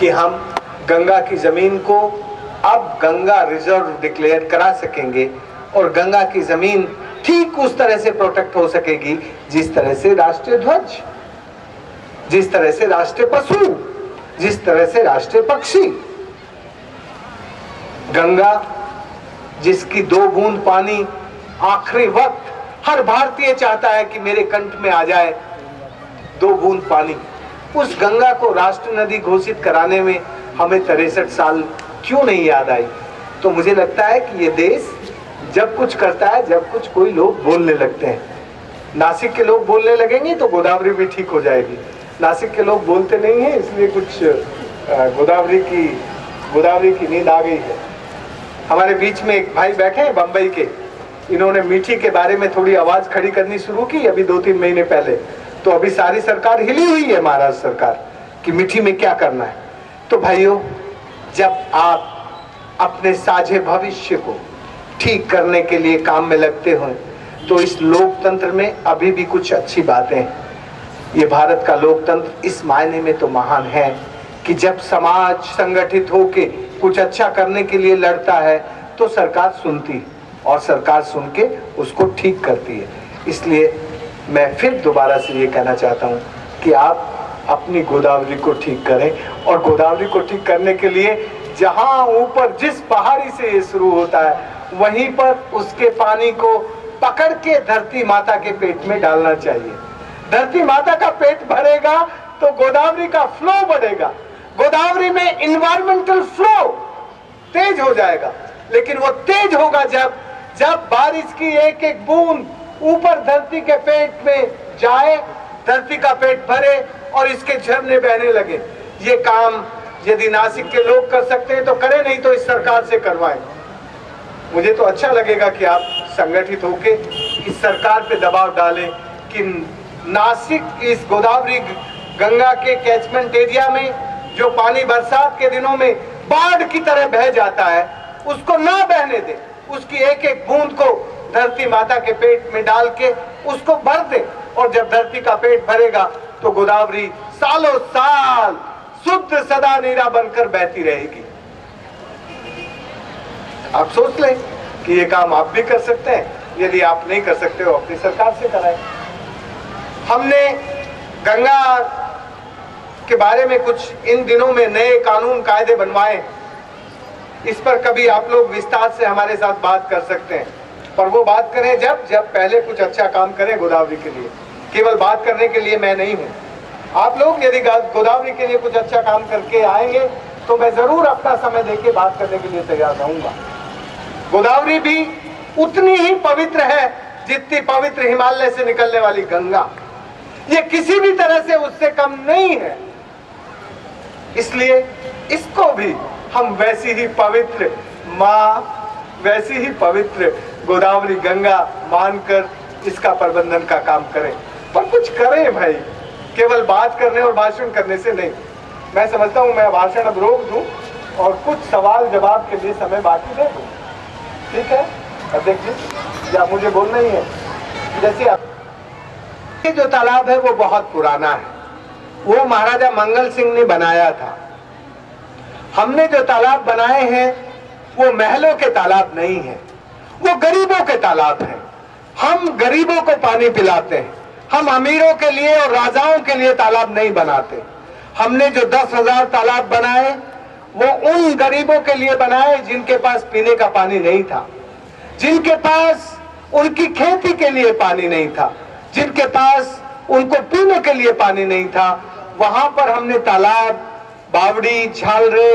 कि हम गंगा की जमीन को अब गंगा रिजर्व डिक्लेयर करा सकेंगे और गंगा की जमीन ठीक उस तरह से प्रोटेक्ट हो सकेगी जिस तरह से राष्ट्रीय ध्वज, जिस तरह से राष्ट्रीय पशु, जिस तरह से राष्ट्रीय पक्षी। गंगा जिसकी 2 बूंद पानी आखिरी वक्त हर भारतीय चाहता है कि मेरे कंठ में आ जाए, 2 बूंद पानी, उस गंगा को राष्ट्र नदी घोषित कराने में हमें 63 साल क्यों नहीं याद आई? तो मुझे लगता है कि ये देश जब कुछ करता है, जब कुछ कोई लोग बोलने लगते हैं, नासिक के लोग बोलने लगेंगे तो गोदावरी भी ठीक हो जाएगी। नासिक के लोग बोलते नहीं हैं, इसलिए कुछ गोदावरी की नींद आ गई है। हमारे बीच में एक भाई बैठे हैं बंबई के, इन्होंने मीठी के बारे में थोड़ी आवाज खड़ी करनी शुरू की अभी 2-3 महीने पहले। तो अभी सारी सरकार हिली हुई है, महाराष्ट्र सरकार, कि मीठी में क्या करना है। तो भाइयों, जब आप अपने साझे भविष्य को ठीक करने के लिए काम में लगते हो तो इस लोकतंत्र में अभी भी कुछ अच्छी बातें हैं। ये भारत का लोकतंत्र इस मायने में तो महान है कि जब समाज संगठित होके कुछ अच्छा करने के लिए लड़ता है तो सरकार सुनती है और सरकार सुन के उसको ठीक करती है। इसलिए मैं फिर दोबारा से ये कहना चाहता हूँ कि आप अपनी गोदावरी को ठीक करें, और गोदावरी को ठीक करने के लिए जहां ऊपर जिस पहाड़ी से ये शुरू होता है वहीं पर उसके पानी को पकड़ के धरती माता के पेट में डालना चाहिए। धरती माता का पेट भरेगा तो गोदावरी का फ्लो बढ़ेगा, गोदावरी में इन्वायरमेंटल फ्लो तेज हो जाएगा। लेकिन वो तेज होगा जब बारिश की एक एक बूंद ऊपर धरती के पेट में जाए, धरती का पेट भरे और इसके झरने बहने लगे। ये काम यदि नासिक के लोग कर सकते हैं तो करें, नहीं तो इस सरकार से करवाएं। मुझे तो अच्छा लगेगा कि आप संगठित होके इस सरकार पे दबाव डालें कि नासिक इस गोदावरी गंगा के कैचमेंट एरिया में जो पानी बरसात के दिनों में बाढ़ की तरह बह जाता है उसको ना बहने दे, उसकी एक एक बूंद को धरती माता के पेट में डाल के उसको भर दे, और जब धरती का पेट भरेगा तो गोदावरी सालों साल शुद्ध सदा नीरा बनकर बहती रहेगी। आप सोच लें कि ये काम आप भी कर सकते हैं। यदि आप नहीं कर सकते हो अपनी सरकार से कराएं। हमने गंगा के बारे में कुछ इन दिनों में नए कानून कायदे बनवाए, इस पर कभी आप लोग विस्तार से हमारे साथ बात कर सकते हैं। पर वो बात करें जब पहले कुछ अच्छा काम करें गोदावरी के लिए। केवल बात करने के लिए मैं नहीं हूँ। आप लोग यदि गोदावरी के लिए कुछ अच्छा काम करके आएंगे तो मैं जरूर अपना समय देके बात करने के लिए तैयार रहूंगा। गोदावरी भी उतनी ही पवित्र है जितनी पवित्र हिमालय से निकलने वाली गंगा। ये किसी भी तरह से उससे कम नहीं है। इसलिए इसको भी हम वैसी ही पवित्र माँ, वैसी ही पवित्र गोदावरी गंगा मानकर इसका प्रबंधन का काम करें। पर कुछ करें भाई, केवल बात करने और भाषण करने से नहीं। मैं समझता हूं मैं भाषण अब रोक दूं और कुछ सवाल जवाब के लिए समय बाकी दे दूं। ठीक है अध्यक्ष जी, या मुझे बोलना ही है? जैसे ये जो तालाब है वो बहुत पुराना है, वो महाराजा मंगल सिंह ने बनाया था। हमने जो तालाब बनाए हैं वो महलों के तालाब नहीं है, वो गरीबों के तालाब है। हम गरीबों को पानी पिलाते हैं, हम अमीरों के लिए और राजाओं के लिए तालाब नहीं बनाते। हमने जो 10,000 तालाब बनाए वो उन गरीबों के लिए बनाए जिनके पास पीने का पानी नहीं था, जिनके पास उनकी खेती के लिए पानी नहीं था, जिनके पास उनको पीने के लिए पानी नहीं था। वहां पर हमने तालाब, बावड़ी, झालरे,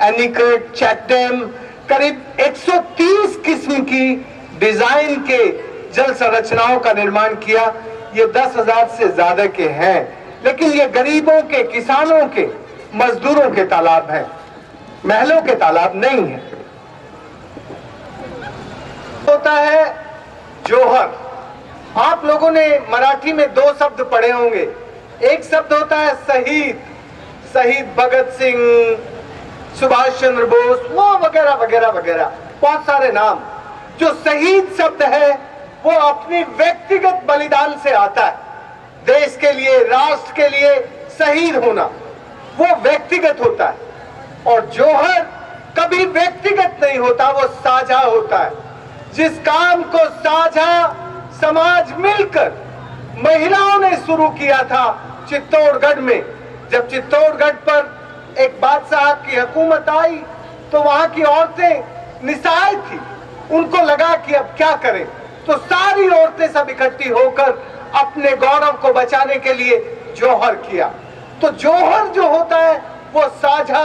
एनीकट, चेक डैम, करीब 130 किस्म की डिजाइन के जल संरचनाओं का निर्माण किया। ये 10,000 से ज्यादा के हैं, लेकिन ये गरीबों के, किसानों के, मजदूरों के तालाब हैं, महलों के तालाब नहीं है। होता है जोहर। आप लोगों ने मराठी में 2 शब्द पढ़े होंगे। एक शब्द होता है शहीद, शहीद भगत सिंह, सुभाष चंद्र बोस, वो वगैरह वगैरह वगैरह बहुत सारे नाम। जो शहीद शब्द है वो अपनी व्यक्तिगत बलिदान से आता है। देश के लिए, राष्ट्र के लिए शहीद होना वो व्यक्तिगत होता है, और जोहर कभी व्यक्तिगत नहीं होता, वो साझा होता है। जिस काम को साझा समाज मिलकर महिलाओं ने शुरू किया था चित्तौड़गढ़ में। जब चित्तौड़गढ़ पर एक बादशाह की हुकूमत आई तो वहां की औरतें निस्सहाय थी, उनको लगा कि अब क्या करें, तो सारी औरतें सब इकट्ठी होकर अपने गौरव को बचाने के लिए जोहर किया। तो जोहर जो होता है वो साझा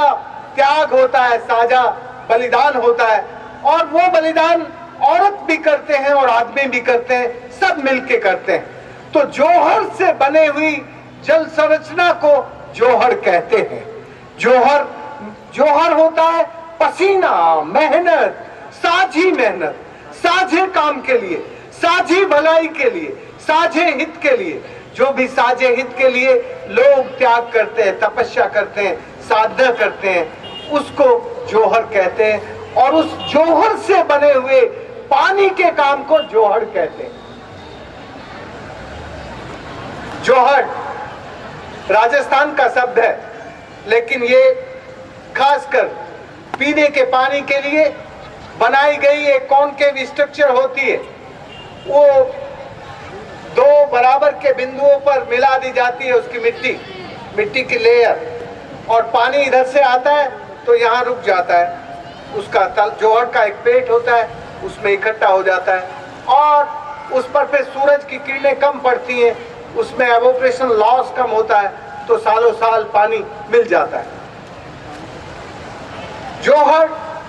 त्याग होता है, साझा बलिदान होता है, और वो बलिदान औरत भी करते हैं और आदमी भी करते हैं, सब मिलके करते हैं। तो जोहर से बने हुई जल संरचना को जोहर कहते हैं। जोहर होता है पसीना, मेहनत, साझे काम के लिए, साझी भलाई के लिए, साझे हित के लिए। जो भी साझे हित के लिए लोग त्याग करते हैं, तपस्या करते हैं, साधना करते हैं, उसको जोहर कहते हैं। और उस जोहर से बने हुए पानी के काम को जोहर कहते हैं। जोहर राजस्थान का शब्द है, लेकिन ये खासकर पीने के पानी के लिए बनाई गई एक कॉनकेव स्ट्रक्चर होती है। वो दो बराबर के बिंदुओं पर मिला दी जाती है उसकी मिट्टी की लेयर, और पानी इधर से आता है तो यहाँ रुक जाता है। उसका जोहर का एक पेट होता है, उसमें इकट्ठा हो जाता है, और उस पर फिर सूरज की किरणें कम पड़ती हैं, उसमें एवोपरेशन लॉस कम होता है, तो सालों साल पानी मिल जाता है। जोहर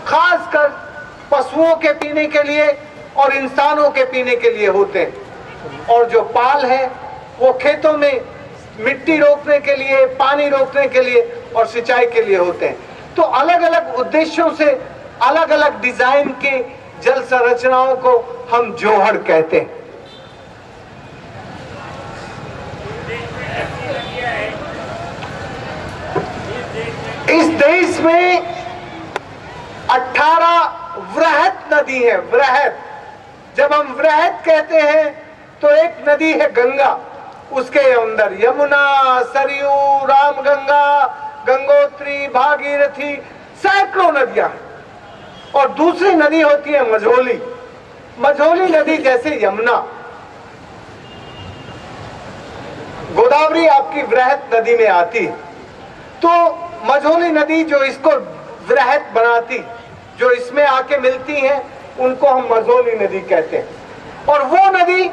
खासकर पशुओं के पीने के लिए और इंसानों के पीने के लिए होते हैं, और जो पाल है वो खेतों में मिट्टी रोकने के लिए, पानी रोकने के लिए और सिंचाई के लिए होते हैं। तो अलग अलग उद्देश्यों से अलग अलग डिजाइन के जल संरचनाओं को हम जोहर कहते हैं। इस देश में 18 वृहत नदी है। वृहत, जब हम वृहत कहते हैं तो एक नदी है गंगा, उसके अंदर यमुना, सरयू, रामगंगा, गंगोत्री, भागीरथी, सैकड़ों नदियां हैं। और दूसरी नदी होती है मझोली। मझोली नदी जैसे यमुना। गोदावरी आपकी वृहत नदी में आती है, तो मझोली नदी जो इसको वृहत बनाती, जो इसमें आके मिलती हैं, उनको हम मझोली नदी कहते हैं। और वो नदी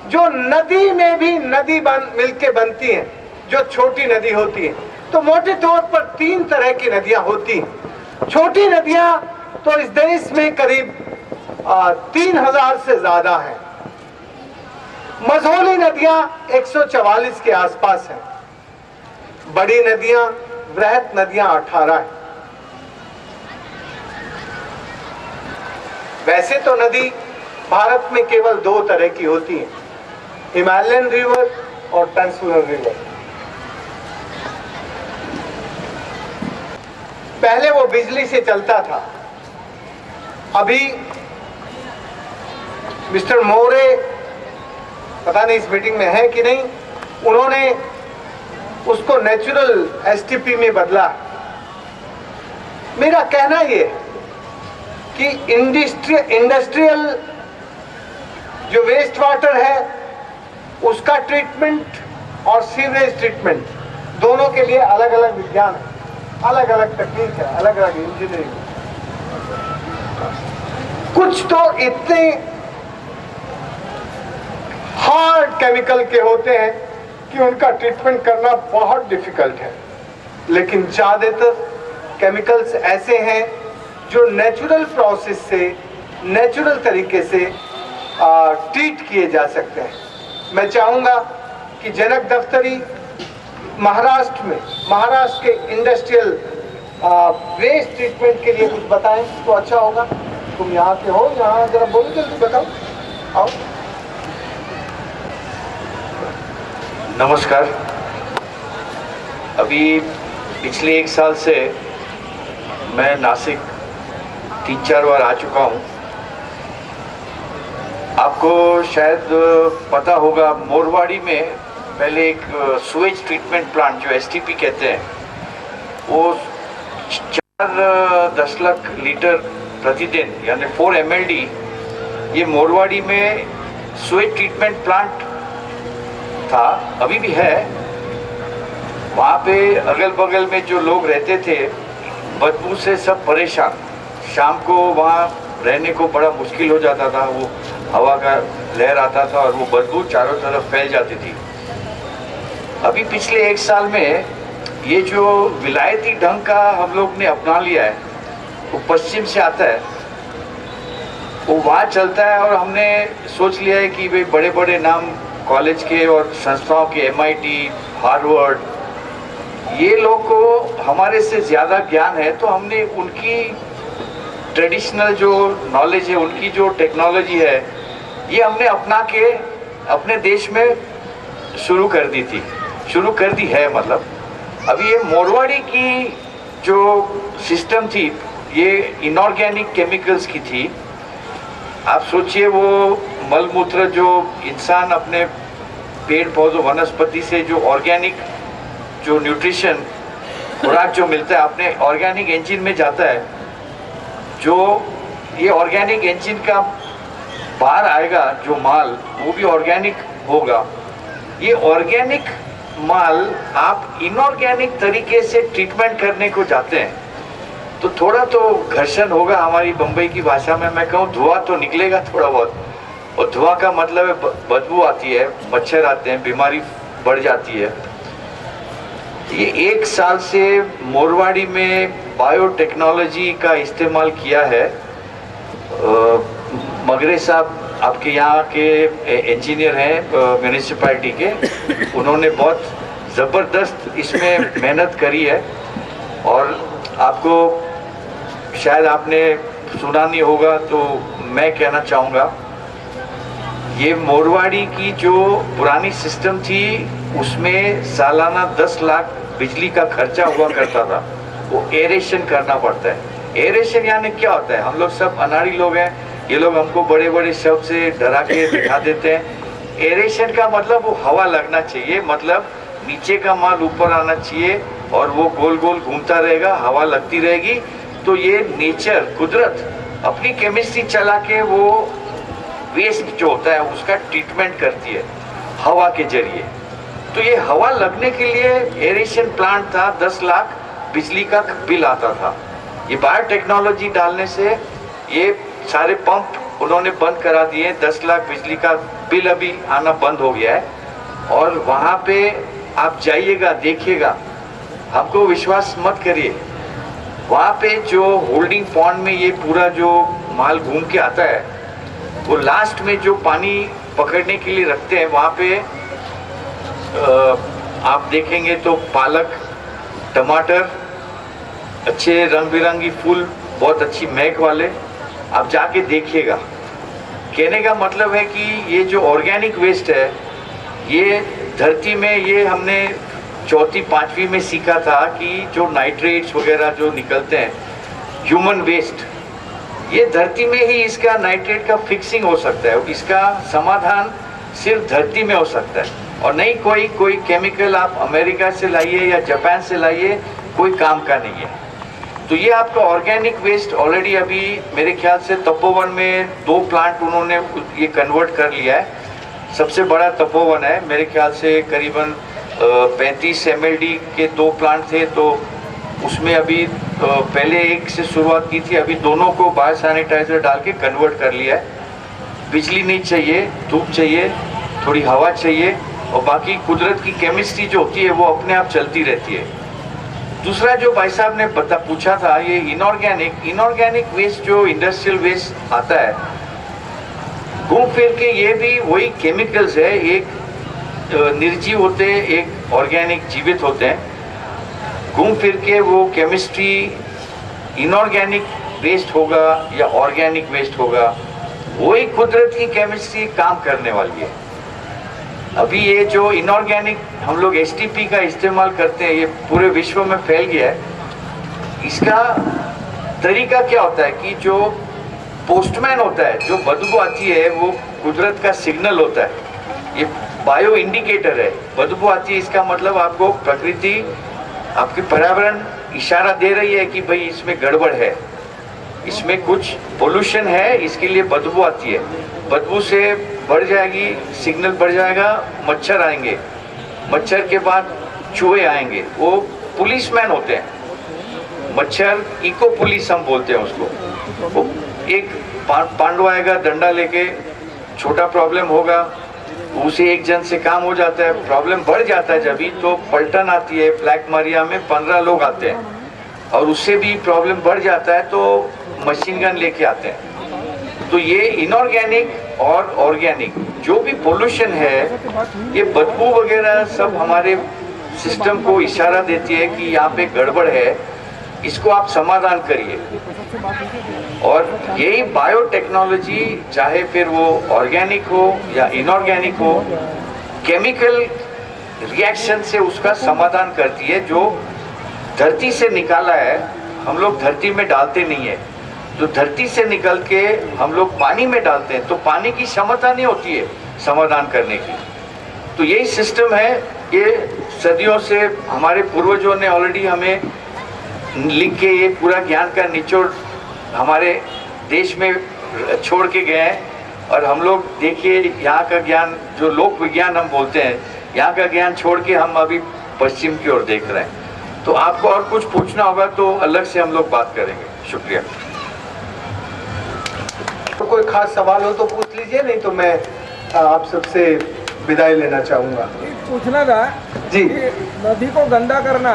जो नदी में भी नदी मिलके बनती हैं, जो छोटी नदी होती है। तो मोटे तौर पर 3 तरह की नदियां होती हैं। छोटी नदियां तो इस देश में करीब 3000 से ज्यादा हैं। मझोली नदियां 144 के आसपास हैं। बड़ी नदियां, वृहत नदियां 18 हैं। वैसे तो नदी भारत में केवल 2 तरह की होती हैं, हिमालयन रिवर और पेनिनसुलर रिवर। पहले वो बिजली से चलता था। अभी मिस्टर मोरे, पता नहीं इस मीटिंग में है कि नहीं, उन्होंने उसको नेचुरल एसटीपी में बदला। मेरा कहना ये कि इंडस्ट्रियल जो वेस्ट वाटर है उसका ट्रीटमेंट और सीवरेज ट्रीटमेंट दोनों के लिए अलग अलग विज्ञान है, अलग अलग तकनीक है, अलग अलग इंजीनियरिंग। कुछ तो इतने हार्ड केमिकल के होते हैं कि उनका ट्रीटमेंट करना बहुत डिफिकल्ट है, लेकिन ज्यादातर केमिकल्स ऐसे हैं जो नेचुरल प्रोसेस से, नेचुरल तरीके से ट्रीट किए जा सकते हैं। मैं चाहूंगा कि जनक दफ्तरी महाराष्ट्र के इंडस्ट्रियल वेस्ट ट्रीटमेंट के लिए कुछ बताएं तो अच्छा होगा। तुम यहाँ के हो, यहाँ जरा बोलो, जल्दी बताओ, आओ। नमस्कार। अभी पिछले 1 साल से मैं नासिक 3-4 बार आ चुका हूँ। आपको शायद पता होगा, मोरवाड़ी में पहले एक सुएज ट्रीटमेंट प्लांट जो एसटीपी कहते हैं, वो 4 दशलक्ष लीटर प्रतिदिन यानी 4 MLD ये मोरवाड़ी में स्वेज ट्रीटमेंट प्लांट था, अभी भी है। वहाँ पे अगल बगल में जो लोग रहते थे बदबू से सब परेशान, शाम को वहाँ रहने को बड़ा मुश्किल हो जाता था। वो हवा का लहर आता था और वो बदबू चारों तरफ फैल जाती थी। अभी पिछले 1 साल में ये जो विलायती ढंग का हम लोग ने अपना लिया है, वो पश्चिम से आता है, वो वहाँ चलता है। और हमने सोच लिया है कि भाई बड़े बड़े नाम कॉलेज के और संस्थाओं के, MIT, हार्वर्ड, ये लोग को हमारे से ज़्यादा ज्ञान है, तो हमने उनकी ट्रेडिशनल जो नॉलेज है, उनकी जो टेक्नोलॉजी है, ये हमने अपना के अपने देश में शुरू कर दी है। मतलब अभी ये मोरवाड़ी की जो सिस्टम थी, ये इनऑर्गेनिक केमिकल्स की थी। आप सोचिए, वो मलमूत्र जो इंसान अपने पेड़ पौधों वनस्पति से जो ऑर्गेनिक जो न्यूट्रिशन खुराक जो मिलता है, अपने ऑर्गेनिक इंजन में जाता है। जो ये ऑर्गेनिक इंजन का बाहर आएगा जो माल, वो भी ऑर्गेनिक होगा। ये ऑर्गेनिक माल आप इनऑर्गेनिक तरीके से ट्रीटमेंट करने को जाते हैं, तो थोड़ा तो घर्षण होगा। हमारी बम्बई की भाषा में मैं कहूँ, धुआं तो निकलेगा थोड़ा बहुत। और धुआं का मतलब है बदबू आती है, मच्छर आते हैं, बीमारी बढ़ जाती है। ये 1 साल से मोरवाड़ी में बायोटेक्नोलॉजी का इस्तेमाल किया है। मगरे साहब आपके यहाँ के इंजीनियर हैं म्यूनिसिपैलिटी के, उन्होंने बहुत ज़बरदस्त इसमें मेहनत करी है। और आपको शायद आपने सुना नहीं होगा, तो मैं कहना चाहूँगा, ये मोरवाड़ी की जो पुरानी सिस्टम थी, उसमें सालाना 10 लाख बिजली का खर्चा हुआ करता था। वो एरेशन करना पड़ता है। एरेशन यानी क्या होता है? हम लोग सब अनाड़ी लोग हैं, ये लोग हमको बड़े बड़े शब्द से डरा के दिखा देते हैं। एरेशन का मतलब वो हवा लगना चाहिए, मतलब नीचे का माल ऊपर आना चाहिए और वो गोल गोल घूमता रहेगा, हवा लगती रहेगी। तो ये नेचर, कुदरत अपनी केमिस्ट्री चला के वो वेस्ट जो होता है उसका ट्रीटमेंट करती है हवा के जरिए। तो ये हवा लगने के लिए एरेशन प्लांट था, 10 लाख बिजली का बिल आता था। ये बायोटेक्नोलॉजी डालने से ये सारे पंप उन्होंने बंद करा दिए, 10 लाख बिजली का बिल अभी आना बंद हो गया है। और वहाँ पे आप जाइएगा, देखिएगा, हमको विश्वास मत करिए, वहाँ पे जो होल्डिंग पॉन्ड में ये पूरा जो माल घूम के आता है, वो लास्ट में जो पानी पकड़ने के लिए रखते हैं, वहाँ पे आप देखेंगे तो पालक, टमाटर, अच्छे रंग बिरंगी फूल, बहुत अच्छी महक वाले, आप जाके देखिएगा। कहने का मतलब है कि ये जो ऑर्गेनिक वेस्ट है, ये धरती में, ये हमने 4वीं 5वीं में सीखा था कि जो नाइट्रेट्स वगैरह जो निकलते हैं, ह्यूमन वेस्ट, ये धरती में ही इसका नाइट्रेट का फिक्सिंग हो सकता है। इसका समाधान सिर्फ धरती में हो सकता है, और नहीं कोई केमिकल आप अमेरिका से लाइए या जापान से लाइए, कोई काम का नहीं है। तो ये आपका ऑर्गेनिक वेस्ट ऑलरेडी अभी मेरे ख्याल से तपोवन में 2 प्लांट उन्होंने ये कन्वर्ट कर लिया है। सबसे बड़ा तपोवन है, मेरे ख्याल से करीबन 35 mld के 2 प्लांट थे, तो उसमें अभी पहले एक से शुरुआत की थी, अभी दोनों को बायो सैनिटाइजर डाल के कन्वर्ट कर लिया है। बिजली नहीं चाहिए, धूप चाहिए, थोड़ी हवा चाहिए, और बाकी कुदरत की केमिस्ट्री जो होती है वो अपने आप चलती रहती है। दूसरा जो भाई साहब ने पूछा था, ये इनऑर्गेनिक वेस्ट जो इंडस्ट्रियल वेस्ट आता है, घूम फिर के ये भी वही केमिकल्स है। एक निर्जीव होते हैं, एक ऑर्गेनिक जीवित होते हैं। घूम फिर के वो केमिस्ट्री इनऑर्गेनिक वेस्ट होगा या ऑर्गेनिक वेस्ट होगा, वही कुदरत की केमिस्ट्री काम करने वाली है। अभी ये जो इनऑर्गेनिक हम लोग STP का इस्तेमाल करते हैं, ये पूरे विश्व में फैल गया है। इसका तरीका क्या होता है कि जो पोस्टमैन होता है, जो बदबू आती है, वो कुदरत का सिग्नल होता है। ये बायो इंडिकेटर है। बदबू आती है, इसका मतलब आपको प्रकृति, आपकी पर्यावरण इशारा दे रही है कि भाई इसमें गड़बड़ है, इसमें कुछ पोल्यूशन है, इसके लिए बदबू आती है। बदबू से बढ़ जाएगी, सिग्नल बढ़ जाएगा, मच्छर आएंगे, मच्छर के बाद चूहे आएंगे, वो पुलिसमैन होते हैं, मच्छर इको पुलिस हम बोलते हैं उसको। वो एक पांडव आएगा डंडा लेके, छोटा प्रॉब्लम होगा, उसे एक जन से काम हो जाता है, प्रॉब्लम बढ़ जाता है जब भी तो पलटन आती है, ब्लैक मारिया में 15 लोग आते हैं, और उससे भी प्रॉब्लम बढ़ जाता है तो मशीन गन लेके आते हैं। तो ये इनऑर्गेनिक और ऑर्गेनिक जो भी पोल्यूशन है, ये बदबू वगैरह सब हमारे सिस्टम को इशारा देती है कि यहाँ पे गड़बड़ है, इसको आप समाधान करिए। और यही बायोटेक्नोलॉजी, चाहे फिर वो ऑर्गेनिक हो या इनऑर्गेनिक हो, केमिकल रिएक्शन से उसका समाधान करती है। जो धरती से निकाला है, हम लोग धरती में डालते नहीं है, तो धरती से निकल के हम लोग पानी में डालते हैं, तो पानी की क्षमता नहीं होती है समाधान करने की। तो यही सिस्टम है, ये सदियों से हमारे पूर्वजों ने ऑलरेडी हमें लिख के ये पूरा ज्ञान का निचोड़ हमारे देश में छोड़ के गए हैं। और हम लोग देखिए यहाँ का ज्ञान, जो लोक विज्ञान हम बोलते हैं, यहाँ का ज्ञान छोड़ के हम अभी पश्चिम की ओर देख रहे हैं। तो आपको और कुछ पूछना होगा तो अलग से हम लोग बात करेंगे। शुक्रिया। तो कोई खास सवाल हो तो पूछ लीजिए, नहीं तो मैं आप सबसे विदाई लेना चाहूँगा। पूछना था जी। कि नदी को गंदा करना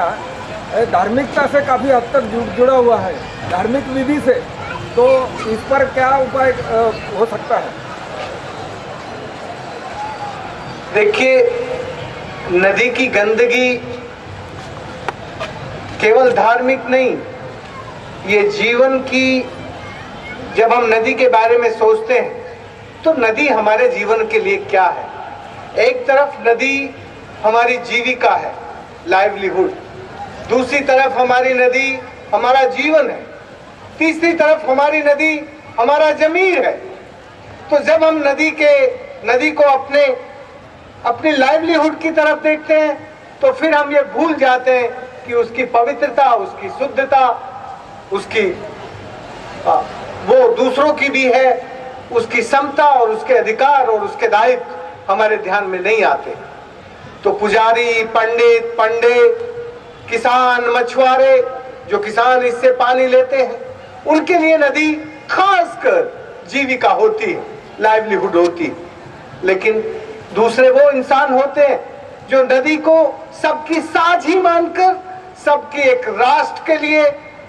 धार्मिकता से काफ़ी हद तक जुड़ा हुआ है, धार्मिक विधि से, तो इस पर क्या उपाय हो सकता है? देखिए, नदी की गंदगी केवल धार्मिक नहीं, ये जीवन की, जब हम नदी के बारे में सोचते हैं तो नदी हमारे जीवन के लिए क्या है? एक तरफ नदी हमारी जीविका है, लाइवलीहुड, दूसरी तरफ हमारी नदी हमारा जीवन है, तीसरी तरफ हमारी नदी हमारा जमीर है। तो जब हम नदी को अपनी लाइवलीहुड की तरफ देखते हैं तो फिर हम ये भूल जाते हैं कि उसकी पवित्रता, उसकी शुद्धता, उसकी वो दूसरों की भी है, उसकी समता और उसके अधिकार और उसके दायित्व हमारे ध्यान में नहीं आते। तो पुजारी, पंडित, किसान, मछुआरे, जो किसान इससे पानी लेते हैं, उनके लिए नदी खासकर जीविका होती है, लाइवलीहुड होती है। लेकिन दूसरे वो इंसान होते हैं जो नदी को सबकी साझी मानकर, सबकी एक राष्ट्र के लिए,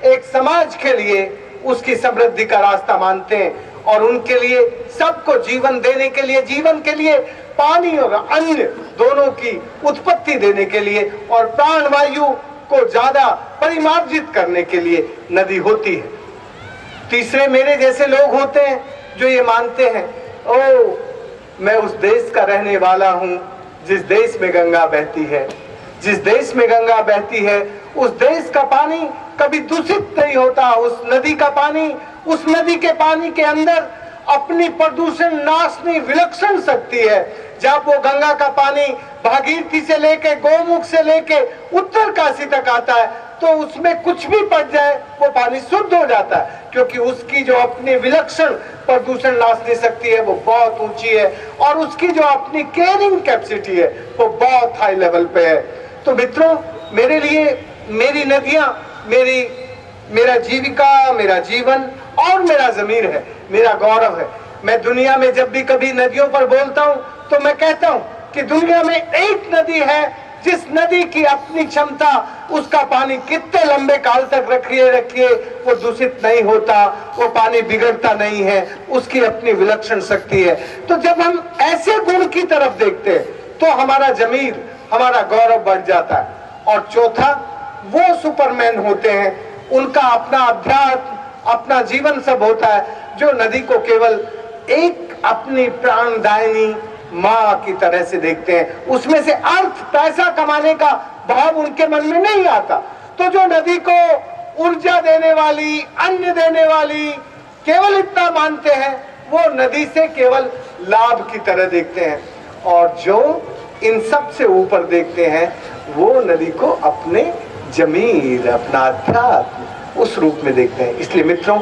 एक समाज के लिए उसकी समृद्धि का रास्ता मानते हैं, और उनके लिए सबको जीवन देने के लिए, जीवन के लिए पानी और अन्न दोनों की उत्पत्ति देने के लिए और प्राणवायु को ज्यादा परिमार्जित करने के लिए नदी होती है। तीसरे मेरे जैसे लोग होते हैं जो ये मानते हैं, ओ मैं उस देश का रहने वाला हूं जिस देश में गंगा बहती है, जिस देश में गंगा बहती है उस देश का पानी कभी दूषित नहीं होता। उस नदी का पानी, उस नदी के पानी के अंदर अपनी प्रदूषण नाशनी विलक्षण शक्ति है। जब वो गंगा का पानी भागीरथी से लेके, गोमुख से लेके उत्तर काशी तक आता है तो उसमें कुछ भी पड़ जाए वो पानी शुद्ध हो जाता है, क्योंकि उसकी जो अपनी विलक्षण प्रदूषण नाशनी शक्ति है वो बहुत ऊंची है, और उसकी जो अपनी केयरिंग कैपेसिटी है वो बहुत हाई लेवल पे है। तो मित्रों, मेरे लिए मेरी नदियां मेरा जीविका, मेरा जीवन और मेरा ज़मीर है, मेरा गौरव है। मैं दुनिया में जब भी कभी नदियों पर बोलता हूं तो मैं कहता हूं कि दुनिया में एक नदी है जिस नदी की अपनी क्षमता, उसका पानी कितने लंबे काल तक रखिए वो दूषित नहीं होता, वो पानी बिगड़ता नहीं है, उसकी अपनी विलक्षण शक्ति है। तो जब हम ऐसे गुण की तरफ देखते हैं तो हमारा जमीर, हमारा गौरव बढ़ जाता है। और चौथा, वो सुपरमैन होते हैं, उनका अपना अध्यात्म, अपना जीवन सब होता है, जो नदी को केवल एक अपनी प्राणदायिनी माँ की तरह से देखते हैं। उसमें से अर्थ, पैसा कमाने का भाव उनके मन में नहीं आता। तो जो नदी को ऊर्जा देने वाली, अन्न देने वाली केवल इतना मानते हैं, वो नदी से केवल लाभ की तरह देखते हैं। और जो इन सब से ऊपर देखते हैं वो नदी को अपने जमीर, अपना अध्यात्म उस रूप में देखते हैं। इसलिए मित्रों,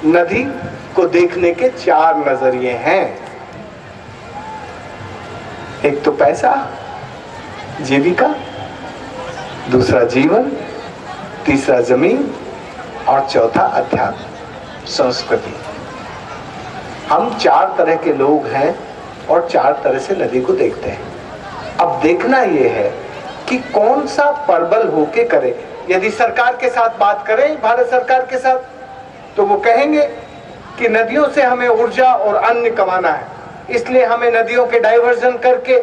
नदी को देखने के 4 नजरिए हैं। एक तो पैसा, जीविका, दूसरा जीवन, तीसरा जमीन और चौथा अध्यात्म, संस्कृति। हम 4 तरह के लोग हैं और 4 तरह से नदी को देखते हैं। अब देखना यह है कि कौन सा परबल होके करे। यदि सरकार के साथ बात करें, भारत सरकार के साथ, तो वो कहेंगे कि नदियों से हमें ऊर्जा और अन्न कमाना है, इसलिए हमें नदियों के डाइवर्जन करके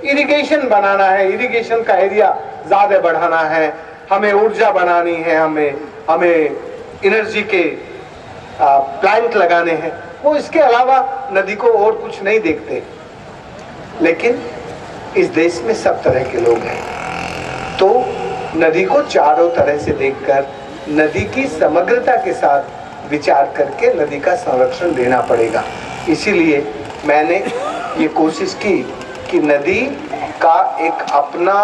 इरिगेशन बनाना है, इरिगेशन का एरिया ज्यादा बढ़ाना है, हमें ऊर्जा बनानी है, हमें एनर्जी के प्लांट लगाने हैं। वो इसके अलावा नदी को और कुछ नहीं देखते। लेकिन इस देश में सब तरह के लोग हैं, तो नदी को चारों तरह से देखकर नदी की समग्रता के साथ विचार करके नदी का संरक्षण देना पड़ेगा। इसीलिए मैंने ये कोशिश की कि नदी का एक अपना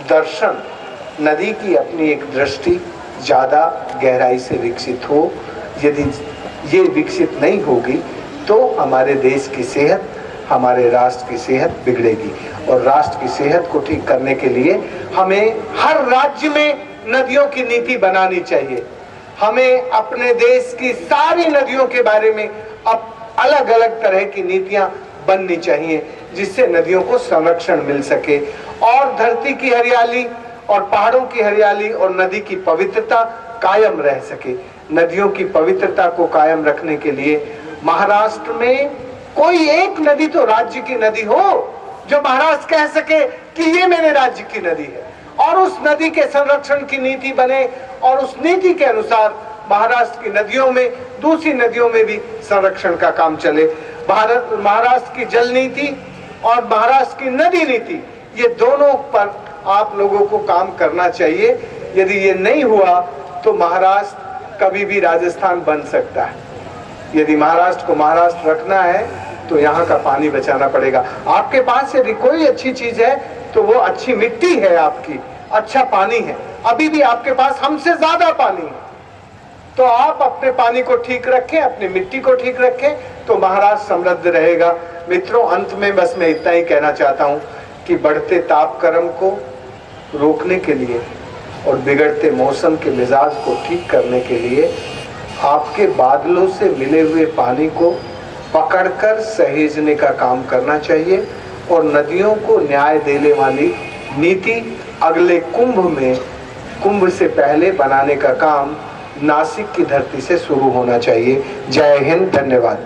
दर्शन, नदी की अपनी एक दृष्टि ज़्यादा गहराई से विकसित हो। यदि ये विकसित नहीं होगी तो हमारे देश की सेहत, हमारे राष्ट्र की सेहत बिगड़ेगी। और राष्ट्र की सेहत को ठीक करने के लिए हमें हर राज्य में नदियों की नीति बनानी चाहिए। हमें अपने देश की सारी नदियों के बारे में अब अलग अलग तरह की नीतियां बननी चाहिए, जिससे नदियों को संरक्षण मिल सके और धरती की हरियाली और पहाड़ों की हरियाली और नदी की पवित्रता कायम रह सके। नदियों की पवित्रता को कायम रखने के लिए महाराष्ट्र में कोई एक नदी तो राज्य की नदी हो, जो महाराष्ट्र कह सके कि ये मेरे राज्य की नदी है, और उस नदी के संरक्षण की नीति बने और उस नीति के अनुसार महाराष्ट्र की नदियों में, दूसरी नदियों में भी संरक्षण का काम चले। महाराष्ट्र की जल नीति और महाराष्ट्र की नदी नीति, ये दोनों पर आप लोगों को काम करना चाहिए। यदि ये नहीं हुआ तो महाराष्ट्र कभी भी राजस्थान बन सकता है। यदि महाराष्ट्र को महाराष्ट्र रखना है तो यहाँ का पानी बचाना पड़ेगा। आपके पास यदि कोई अच्छी चीज है तो वो अच्छी मिट्टी है, आपकी अच्छा पानी है, अभी भी आपके पास हमसे ज्यादा पानी है, तो आप अपने पानी को ठीक रखें, अपनी मिट्टी को ठीक रखें, तो महाराष्ट्र समृद्ध रहेगा। मित्रों, अंत में बस मैं इतना ही कहना चाहता हूँ कि बढ़ते तापक्रम को रोकने के लिए और बिगड़ते मौसम के मिजाज को ठीक करने के लिए आपके बादलों से मिले हुए पानी को पकड़कर सहेजने का काम करना चाहिए और नदियों को न्याय देने वाली नीति अगले कुंभ से पहले बनाने का काम नासिक की धरती से शुरू होना चाहिए। जय हिंद, धन्यवाद।